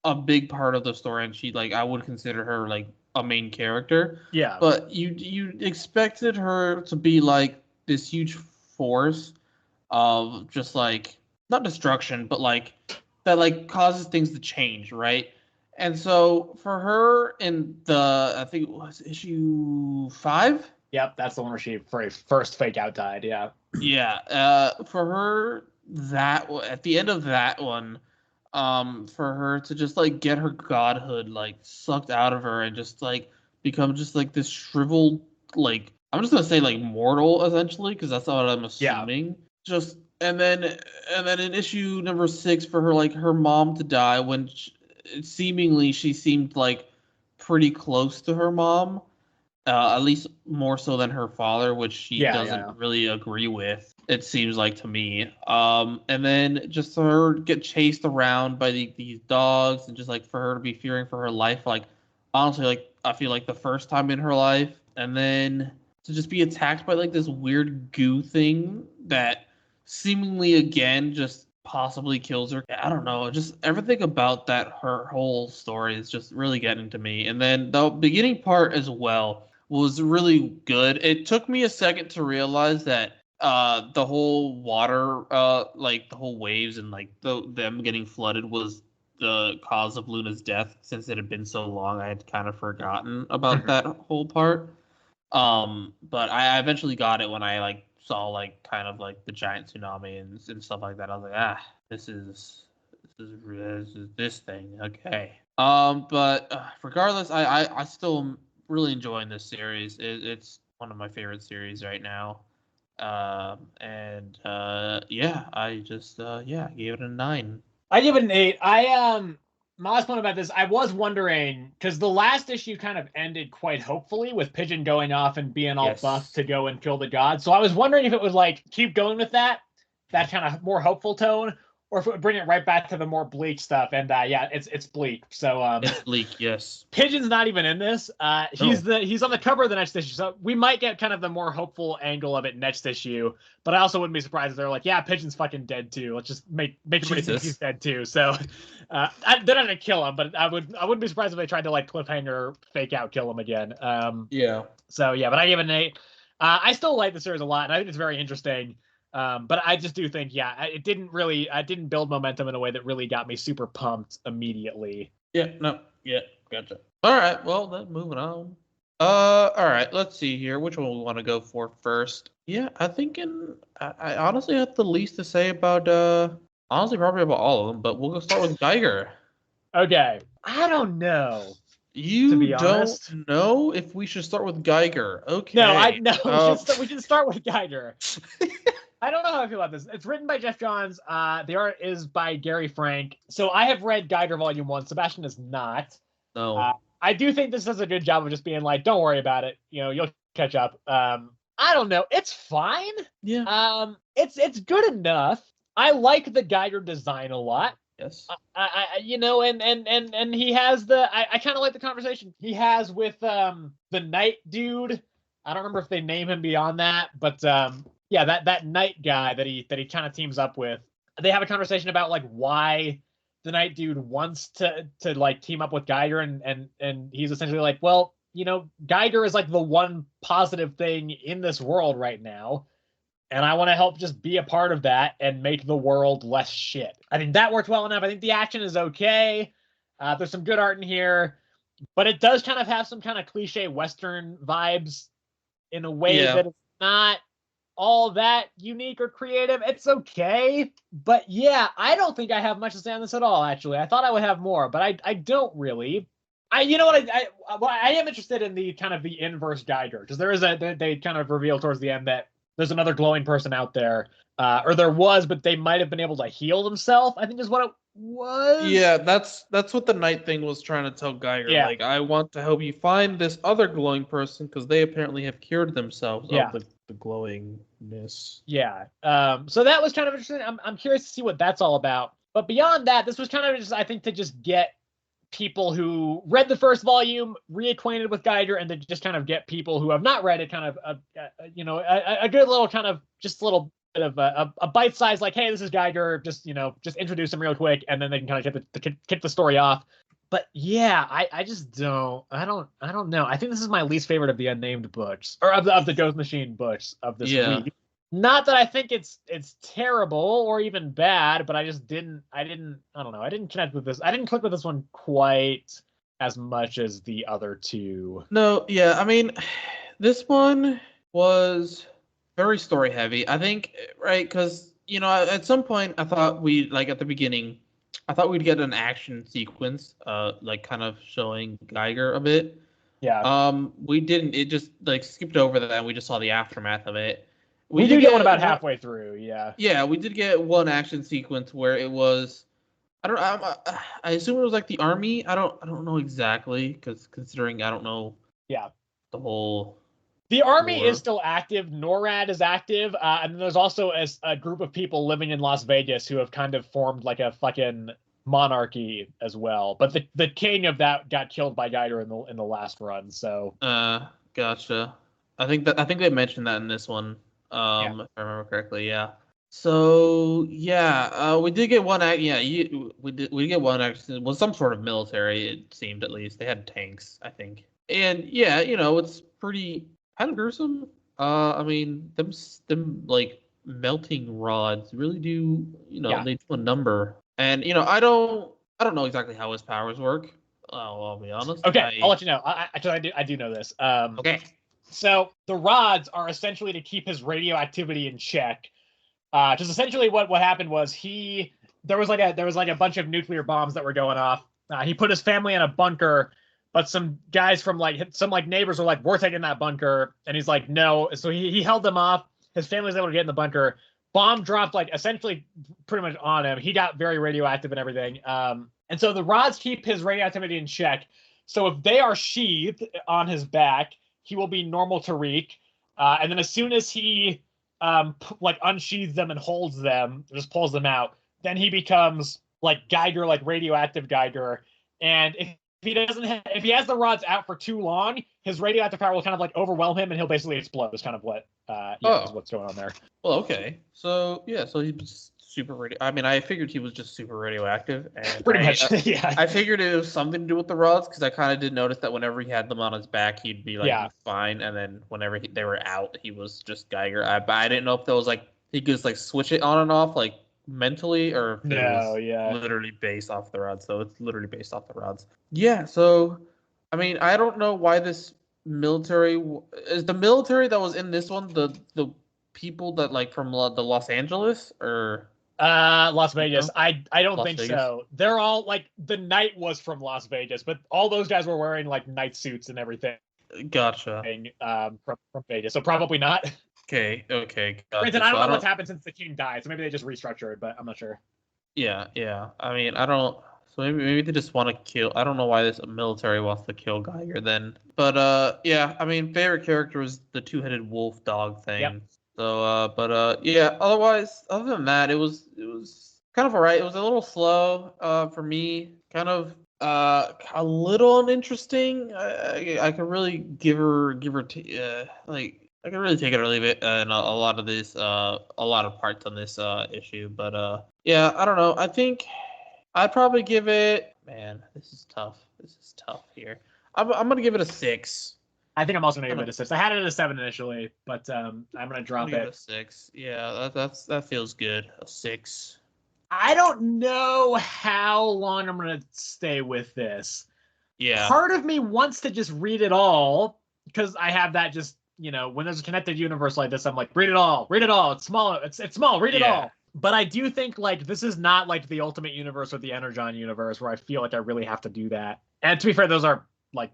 a big part of the story, and she, like, I would consider her like a main character.
Yeah.
But you expected her to be like this huge force of just like not destruction, but like that like causes things to change, right? And so for her in the, I think it was issue 5.
Yep, that's the one where she first fake out died. Yeah.
Yeah. For her, that at the end of that one, for her to just like get her godhood like sucked out of her and just like become just like this shriveled, like, I'm just gonna say like mortal essentially, because that's what I'm assuming. Yeah. Just and then in issue number 6, for her, like, her mom to die when seemingly she seemed like pretty close to her mom, at least more so than her father, which she doesn't really agree with, it seems like to me. And then just her get chased around by these dogs, and just like for her to be fearing for her life, like honestly, like I feel like the first time in her life, and then to just be attacked by like this weird goo thing that seemingly again just possibly kills her. I don't know. Just everything about her whole story is just really getting to me. And then the beginning part as well was really good. It took me a second to realize that the whole water, like the whole waves and like them getting flooded was the cause of Luna's death. Since it had been so long, I had kind of forgotten about that whole part. But I eventually got it when I like saw like kind of like the giant tsunami and stuff like that. I was like, this is this thing. Okay. But regardless, I still am really enjoying this series. It's one of my favorite series right now. Yeah, I just gave it a 9.
I give it an 8. My last point about this, I was wondering, because the last issue kind of ended quite hopefully with Pigeon going off and being all buffed to go and kill the gods. So I was wondering if it would like keep going with that kind of more hopeful tone, or if it would bring it right back to the more bleak stuff. And it's bleak. So
it's bleak, yes.
Pigeon's not even in this. He's on the cover of the next issue, so we might get kind of the more hopeful angle of it next issue. But I also wouldn't be surprised if they're like, yeah, Pigeon's fucking dead too. Let's just make everybody think he's dead too. So they're not gonna kill him, but I wouldn't be surprised if they tried to like cliffhanger fake out kill him again.
Yeah.
So yeah, but I give it an 8. I still like the series a lot, and I think it's very interesting. But I just do think, it didn't build momentum in a way that really got me super pumped immediately.
Gotcha. All right, well then moving on. All right, let's see here. Which one we want to go for first? Yeah, I honestly have the least to say about honestly probably about all of them, but we'll go start with Geiger.
Okay, I don't know.
You don't know if we should start with Geiger. Okay.
No, we should start with Geiger. I don't know how I feel about this. It's written by Jeff Johns. The art is by Gary Frank. So I have read Geiger Volume 1. Sebastian is not.
No.
I do think this does a good job of just being like, don't worry about it. You'll catch up. I don't know. It's fine.
Yeah.
It's good enough. I like the Geiger design a lot.
Yes.
And he has I kind of like the conversation he has with the Night dude. I don't remember if they name him beyond that, but yeah, that Night guy that he kind of teams up with. They have a conversation about like why the Night dude wants to like team up with Geiger, and he's essentially like, well, Geiger is like the one positive thing in this world right now, and I want to help just be a part of that and make the world less shit. I think that worked well enough. I think the action is okay. There's some good art in here, but it does kind of have some kind of cliche Western vibes in a way that it's not all that unique or creative. It's okay, but yeah, I don't think I have much to say on this at all. Actually, I thought I would have more, but I don't really. I am interested in the kind of the inverse Geiger, because there is they kind of reveal towards the end that there's another glowing person out there, or there was, but they might have been able to heal themselves, I think is what it was.
Yeah, that's what the Night thing was trying to tell Geiger.
Yeah.
Like, I want to help you find this other glowing person because they apparently have cured themselves of the glowingness.
Yeah. So that was kind of interesting. I'm curious to see what that's all about. But beyond that, this was kind of just, I think, to just get people who read the first volume reacquainted with Geiger, and to just kind of get people who have not read it kind of a good little kind of just a little bit of a bite size, like, hey, this is Geiger, just introduce him real quick, and then they can kind of kick the story off. But yeah, I just don't know. I think this is my least favorite of the unnamed books, or of the Ghost Machine books of this week. Not that I think it's terrible or even bad, but I don't know. I didn't connect with this. I didn't click with this one quite as much as the other two.
No, yeah, I mean, this one was very story heavy. I think, right? Because, at some point I thought at the beginning, I thought we'd get an action sequence, like kind of showing Geiger a bit.
Yeah.
We didn't. It just like skipped over that, and we just saw the aftermath of it.
We did get one about halfway through. Yeah.
Yeah, we did get one action sequence where it was. I assume it was like the army. I don't know exactly, because considering I don't know.
Yeah.
The whole.
The army is still active. NORAD is active, and then there's also a group of people living in Las Vegas who have kind of formed like a fucking monarchy as well. But the king of that got killed by Geiger in the last run. So.
Gotcha. I think they mentioned that in this one. If I remember correctly, yeah. So yeah, we did get one act. Yeah, we did get one act. It was some sort of military. It seemed at least they had tanks, I think. And yeah, it's pretty kind of gruesome. I mean, them like melting rods really do,
Yeah.
they do a number. And I don't know exactly how his powers work. I'll be honest.
Okay, I'll let you know. I do know this.
Okay.
So the rods are essentially to keep his radioactivity in check. Just essentially what happened was there was like a bunch of nuclear bombs that were going off. He put his family in a bunker, but some guys from some neighbors were like, we're taking that bunker, and he's like, no. So he held them off. His family was able to get in the bunker. Bomb dropped essentially pretty much on him. He got very radioactive and everything. And so the rods keep his radioactivity in check. So if they are sheathed on his back, he will be normal to reek. And then as soon as he unsheathes them and holds them, just pulls them out, then he becomes like Geiger, like radioactive Geiger. And if he has the rods out for too long, his radioactive power will kind of overwhelm him, and he'll basically explode. Is kind of what is what's going on there.
Well, okay. So yeah, so he's super radio. I mean, I figured he was just super radioactive, and
Pretty much, yeah.
I figured it was something to do with the rods, because I kind of did notice that whenever he had them on his back, he'd be fine, and then whenever they were out, he was just Geiger. I didn't know if there was he could just switch it on and off mentally, or if it was literally based off the rods. So it's literally based off the rods. Yeah. So, I mean, I don't know why this military is the military that was in this one the people that from the Los Angeles or
Las Vegas. I don't
Las
think
Vegas?
so. They're all the night was from Las Vegas, but all those guys were wearing night suits and everything.
Gotcha.
From Vegas, so probably not.
Okay. Gotcha.
Granted, I don't know what's happened since the king died, so maybe they just restructured, but I'm not sure.
Yeah. I mean, I don't. So maybe they just want to kill. I don't know why this military wants to kill Geiger then. But yeah, I mean, favorite character was the two-headed wolf dog thing.
Yep.
So yeah. Otherwise, other than that, it was kind of alright. It was a little slow for me. Kind of a little uninteresting. I can really give her I can really take it or leave it in a lot of this a lot of parts on this issue. But yeah, I don't know. I think I'd probably give it. Man, this is tough. Here. I'm gonna give it a 6.
I think I'm also gonna give it a 6. I had it at a 7 initially, but I'm gonna drop
give it a 6. Yeah, that feels good. A 6.
I don't know how long I'm gonna stay with this.
Yeah.
Part of me wants to just read it all, because I have that just when there's a connected universe like this, I'm like, read it all. It's small. It's small. Read it all. But I do think this is not the Ultimate Universe or the Energon universe where I feel like I really have to do that. And to be fair, those are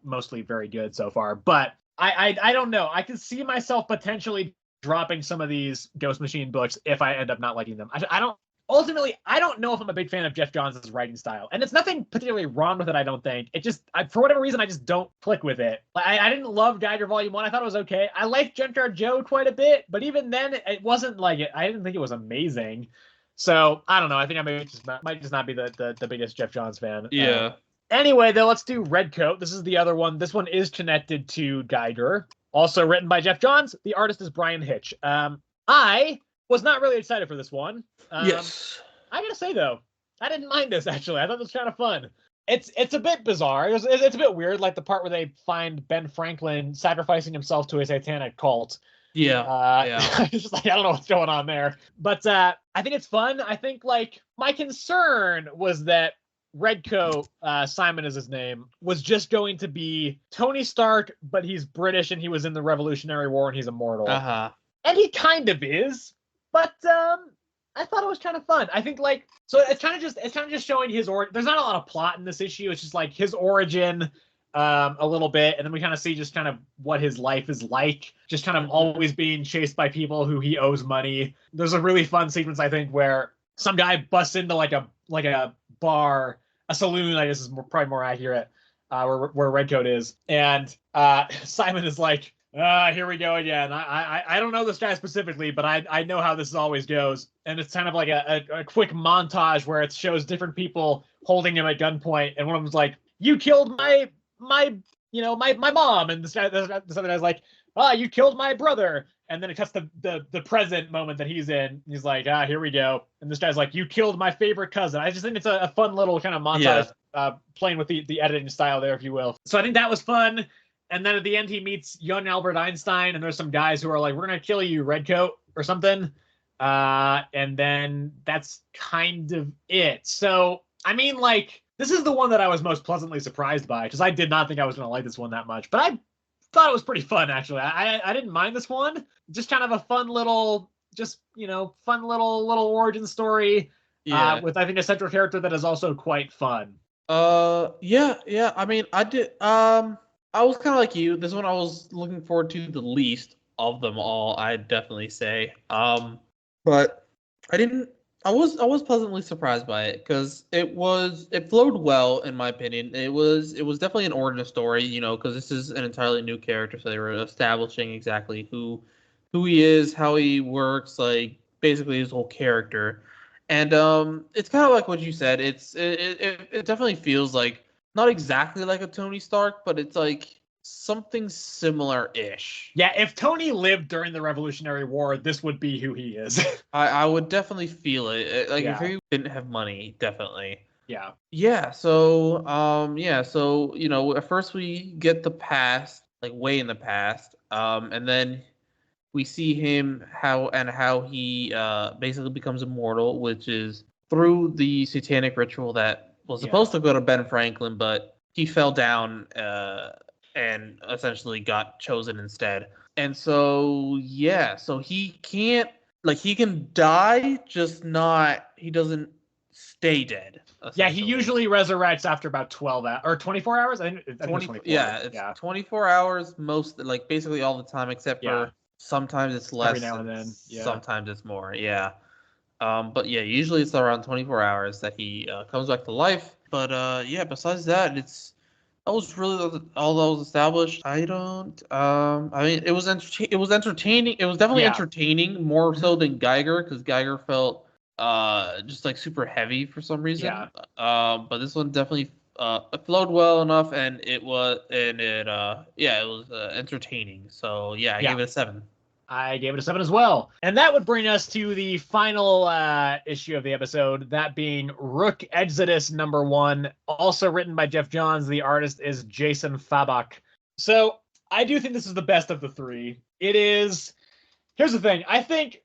mostly very good so far. But I don't know. I can see myself potentially dropping some of these Ghost Machine books if I end up not liking them. I don't know if I'm a big fan of Jeff Johns' writing style. And it's nothing particularly wrong with it, I don't think. It just, for whatever reason, I just don't click with it. I didn't love Geiger Volume 1. I thought it was okay. I liked Junkyard Joe quite a bit, but even then, it wasn't I didn't think it was amazing. So, I don't know. I think I might just not be the biggest Jeff Johns fan.
Yeah.
Anyway, though, let's do Redcoat. This is the other one. This one is connected to Geiger. Also written by Jeff Johns. The artist is Brian Hitch. I was not really excited for this one.
Yes.
I gotta say though, I didn't mind this actually. I thought this was kind of fun. It's a bit bizarre. It's a bit weird, the part where they find Ben Franklin sacrificing himself to a satanic cult.
Yeah.
It's just I don't know what's going on there. But I think it's fun. I think my concern was that Redcoat, Simon is his name, was just going to be Tony Stark, but he's British and he was in the Revolutionary War and he's immortal. And he kind of is. But I thought it was kind of fun. I think so it's kind of just showing his origin. There's not a lot of plot in this issue. It's just his origin a little bit, and then we kind of see just kind of what his life is like. Just kind of always being chased by people who he owes money. There's a really fun sequence I think where some guy busts into a bar, a saloon. I guess is probably more accurate. Where Redcoat is, and Simon is like, here we go again. I don't know this guy specifically, but I know how this always goes. And it's kind of like a quick montage where it shows different people holding him at gunpoint, and one of them's like, "You killed my mom," and this other guy's like, you killed my brother. And then it cuts the present moment that he's in. He's like, here we go. And this guy's like, you killed my favorite cousin. I just think it's a fun little kind of montage playing with the editing style there, if you will. So I think that was fun. And then at the end, he meets young Albert Einstein, and there's some guys who are like, we're going to kill you, Redcoat, or something. And then that's kind of it. So, I mean, like, this is the one that I was most pleasantly surprised by, because I did not think I was going to like this one that much. But I thought it was pretty fun, actually. I didn't mind this one. Just kind of a fun little, fun little origin story with, I think, a central character that is also quite fun.
Yeah. I mean, I was kind of like you. This one I was looking forward to the least of them all, I'd definitely say. But I was pleasantly surprised by it because it flowed well, in my opinion. It was definitely an origin story, because this is an entirely new character, so they were establishing exactly who he is, how he works, like basically his whole character. And it's kind of like what you said. It definitely feels like not exactly like a Tony Stark, but it's like something similar-ish.
Yeah, if Tony lived during the Revolutionary War, this would be who he is.
I would definitely feel it. Like if he didn't have money, definitely.
Yeah.
Yeah. So at first we get the past, like way in the past, and then we see him how he basically becomes immortal, which is through the satanic ritual that was supposed to go to Ben Franklin, but he fell down and essentially got chosen instead. And so so he can't, like, he can die, just not, he doesn't stay dead.
Yeah, he usually resurrects after about 12 hours or 24 hours. I think it's 24.
It's 24 hours most, like basically all the time, except for sometimes it's less.
Every now and then. Yeah.
Sometimes it's more. Yeah. But yeah, usually it's around 24 hours that he comes back to life. But besides that, that was really all that was established. I mean, it was entertaining. It was definitely entertaining, more so than Geiger, because Geiger felt just like super heavy for some reason.
Yeah.
But this one definitely it flowed well enough, and it was entertaining. So I gave it a 7.
I gave it a 7 as well. And that would bring us to the final issue of the episode, that being Rook Exodus #1, also written by Jeff Johns. The artist is Jason Fabok. So I do think this is the best of the three. It is. Here's the thing. I think,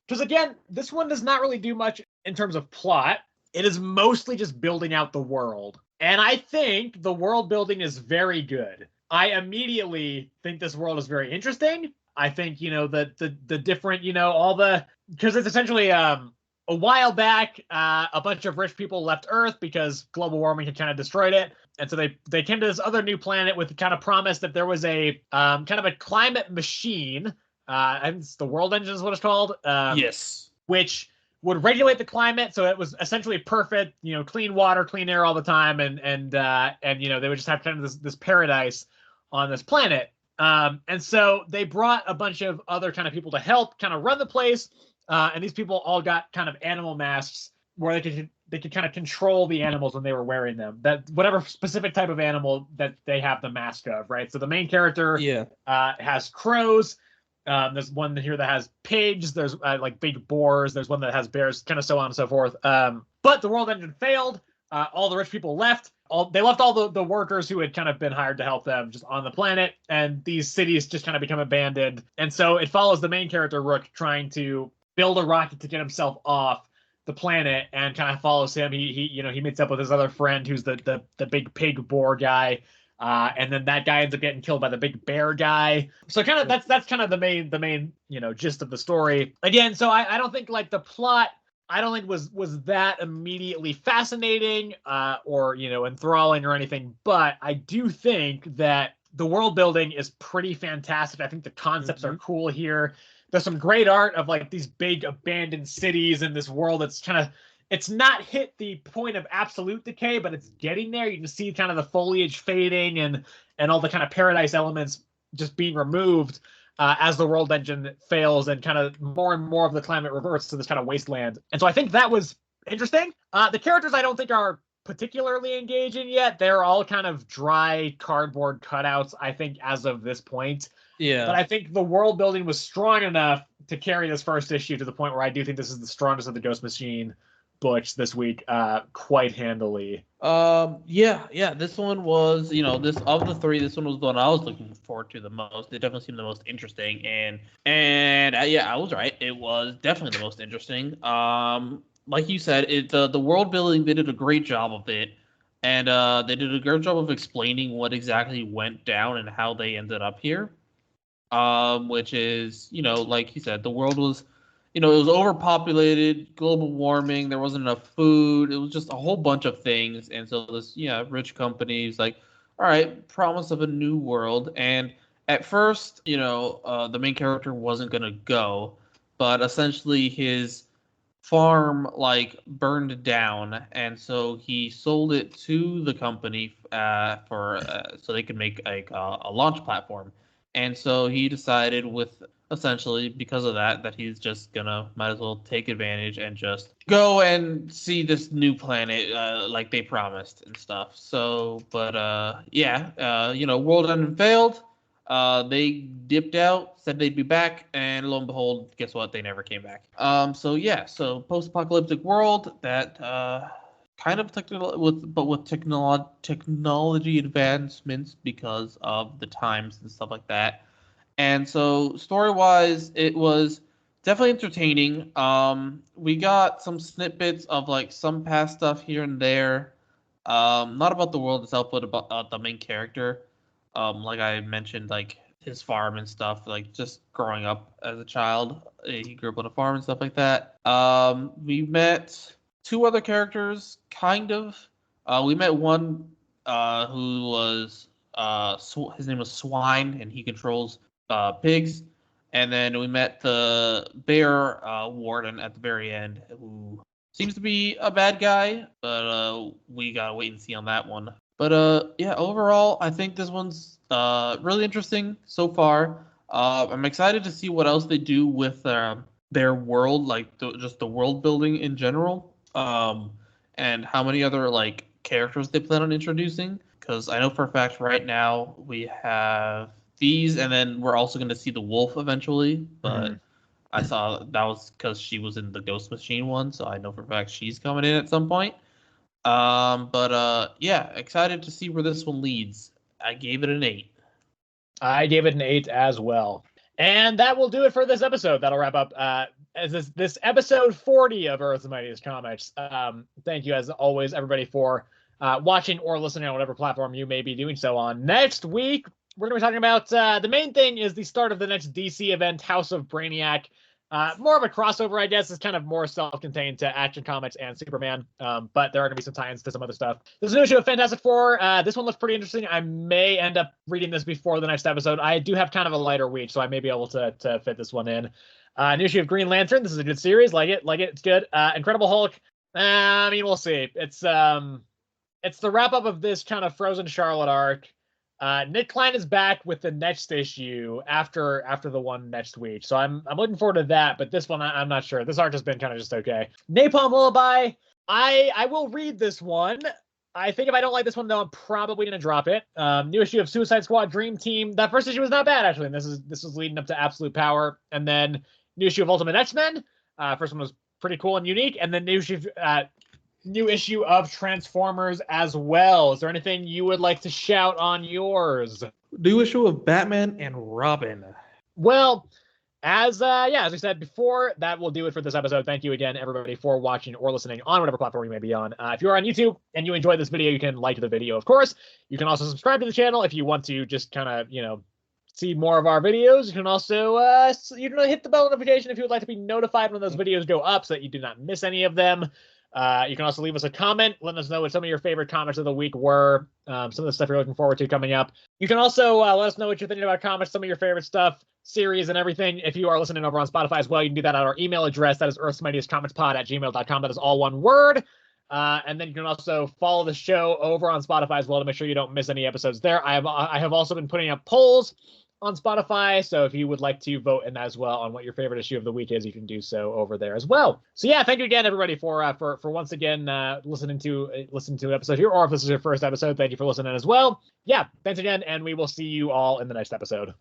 because again, this one does not really do much in terms of plot. It is mostly just building out the world. And I think the world building is very good. I immediately think this world is very interesting. I think, the different, because it's essentially a while back, a bunch of rich people left Earth because global warming had kind of destroyed it. And so they came to this other new planet with the kind of promise that there was a kind of a climate machine. I think it's the World Engine is what it's called.
Yes.
Which would regulate the climate, so it was essentially perfect, clean water, clean air all the time, and they would just have kind of this paradise on this planet. And so they brought a bunch of other kind of people to help kind of run the place, and these people all got kind of animal masks where they could kind of control the animals when they were wearing them. That whatever specific type of animal that they have the mask of, right? So the main character has crows. There's one here that has pigs. There's like big boars. There's one that has bears, kind of so on and so forth. But the world engine failed. All the rich people left. They left all the workers who had kind of been hired to help them just on the planet, and these cities just kind of become abandoned. And so it follows the main character, Rook, trying to build a rocket to get himself off the planet, and kind of follows him. He meets up with his other friend who's the big pig boar guy. And then that guy ends up getting killed by the big bear guy. So kind of that's kind of the main gist of the story. Again, so I don't think like the plot, I don't think was that immediately fascinating or enthralling or anything, but I do think that the world building is pretty fantastic. I think the concepts are cool here. There's some great art of like these big abandoned cities in this world that's kind of, it's not hit the point of absolute decay, but it's getting there. You can see kind of the foliage fading and all the kind of paradise elements just being removed as the world engine fails and kind of more and more of the climate reverts to this kind of wasteland. And so I think that was interesting. The characters I don't think are particularly engaging yet. They're all kind of dry cardboard cutouts, I think, as of this point.
Yeah.
But I think the world building was strong enough to carry this first issue to the point where I do think this is the strongest of the Ghost Machine books this week, quite handily.
Yeah. This one was, this of the three, this one was the one I was looking forward to the most. It definitely seemed the most interesting, and yeah, I was right. It was definitely the most interesting. Like you said, the world building, they did a great job of it, and they did a great job of explaining what exactly went down and how they ended up here. Which is, like you said, the world was, it was overpopulated, global warming, there wasn't enough food, it was just a whole bunch of things, and so this, rich companies like, all right, promise of a new world, and at first, the main character wasn't gonna go, but essentially his farm burned down, and so he sold it to the company for so they could make a launch platform. And so he decided, with essentially because of that he's just gonna might as well take advantage and just go and see this new planet like they promised and stuff. So, but world ended failed. They dipped out, said they'd be back, and lo and behold, guess what? They never came back. So post-apocalyptic world that kind of with technology advancements because of the times and stuff like that. And so story-wise, it was definitely entertaining. We got some snippets of some past stuff here and there. Not about the world itself, but about the main character. Like I mentioned, his farm and stuff, just growing up as a child. He grew up on a farm and stuff like that. We met two other characters, kind of. We met one who was his name was Swine, and he controls pigs. And then we met the bear warden at the very end, who seems to be a bad guy, but we gotta wait and see on that one. But overall, I think this one's really interesting so far. I'm excited to see what else they do with their world, just the world building in general, and how many other characters they plan on introducing. Because I know for a fact right now we have these, and then we're also going to see the wolf eventually. But I saw that was because she was in the Ghost Machine one, so I know for a fact she's coming in at some point. Excited to see where this one leads. I gave it an 8.
I gave it an 8 as well. And that will do it for this episode. That'll wrap up as this episode 40 of Earth's Mightiest Comics. Thank you, as always, everybody, for watching or listening on whatever platform you may be doing so on. Next week, we're going to be talking about the main thing is the start of the next DC event, House of Brainiac. More of a crossover, I guess. It's kind of more self-contained to Action Comics and Superman, but there are going to be some tie-ins to some other stuff. There's a new issue of Fantastic Four. This one looks pretty interesting. I may end up reading this before the next episode. I do have kind of a lighter week, so I may be able to fit this one in. New issue of Green Lantern. This is a good series. Like it. It's good. Incredible Hulk. We'll see. It's the wrap-up of this kind of Frozen Charlotte arc. Nick Klein is back with the next issue after the one next week, so I'm looking forward to that. But this one, I'm not sure. This arc has been kind of just okay. Napalm Lullaby, I will read this one. I think if I don't like this one, though, I'm probably gonna drop it. New issue of Suicide Squad Dream Team. That first issue was not bad, actually, and this is leading up to Absolute Power. And then new issue of Ultimate X-Men. First one was pretty cool and unique, and then new issue of Transformers as well. Is there anything you would like to shout on yours?
New issue of Batman and Robin.
Well, as we said before, that will do it for this episode. Thank you again, everybody, for watching or listening on whatever platform you may be on. If you're on YouTube and you enjoyed this video, you can like the video, of course. You can also subscribe to the channel if you want to just kind of, see more of our videos. You can also hit the bell notification if you would like to be notified when those videos go up so that you do not miss any of them. You can also leave us a comment, letting us know what some of your favorite comics of the week were, some of the stuff you're looking forward to coming up. You can also let us know what you're thinking about comics, some of your favorite stuff, series, and everything. If you are listening over on Spotify as well, you can do that at our email address. That is earthsmightiestcomicspod@gmail.com. That is all one word. And then you can also follow the show over on Spotify as well to make sure you don't miss any episodes there. I have also been putting up polls on Spotify. So if you would like to vote in as well on what your favorite issue of the week is, you can do so over there as well. So yeah, thank you again, everybody, for once again listening to an episode here, or if this is your first episode, thank you for listening as well. Yeah, thanks again, and we will see you all in the next episode.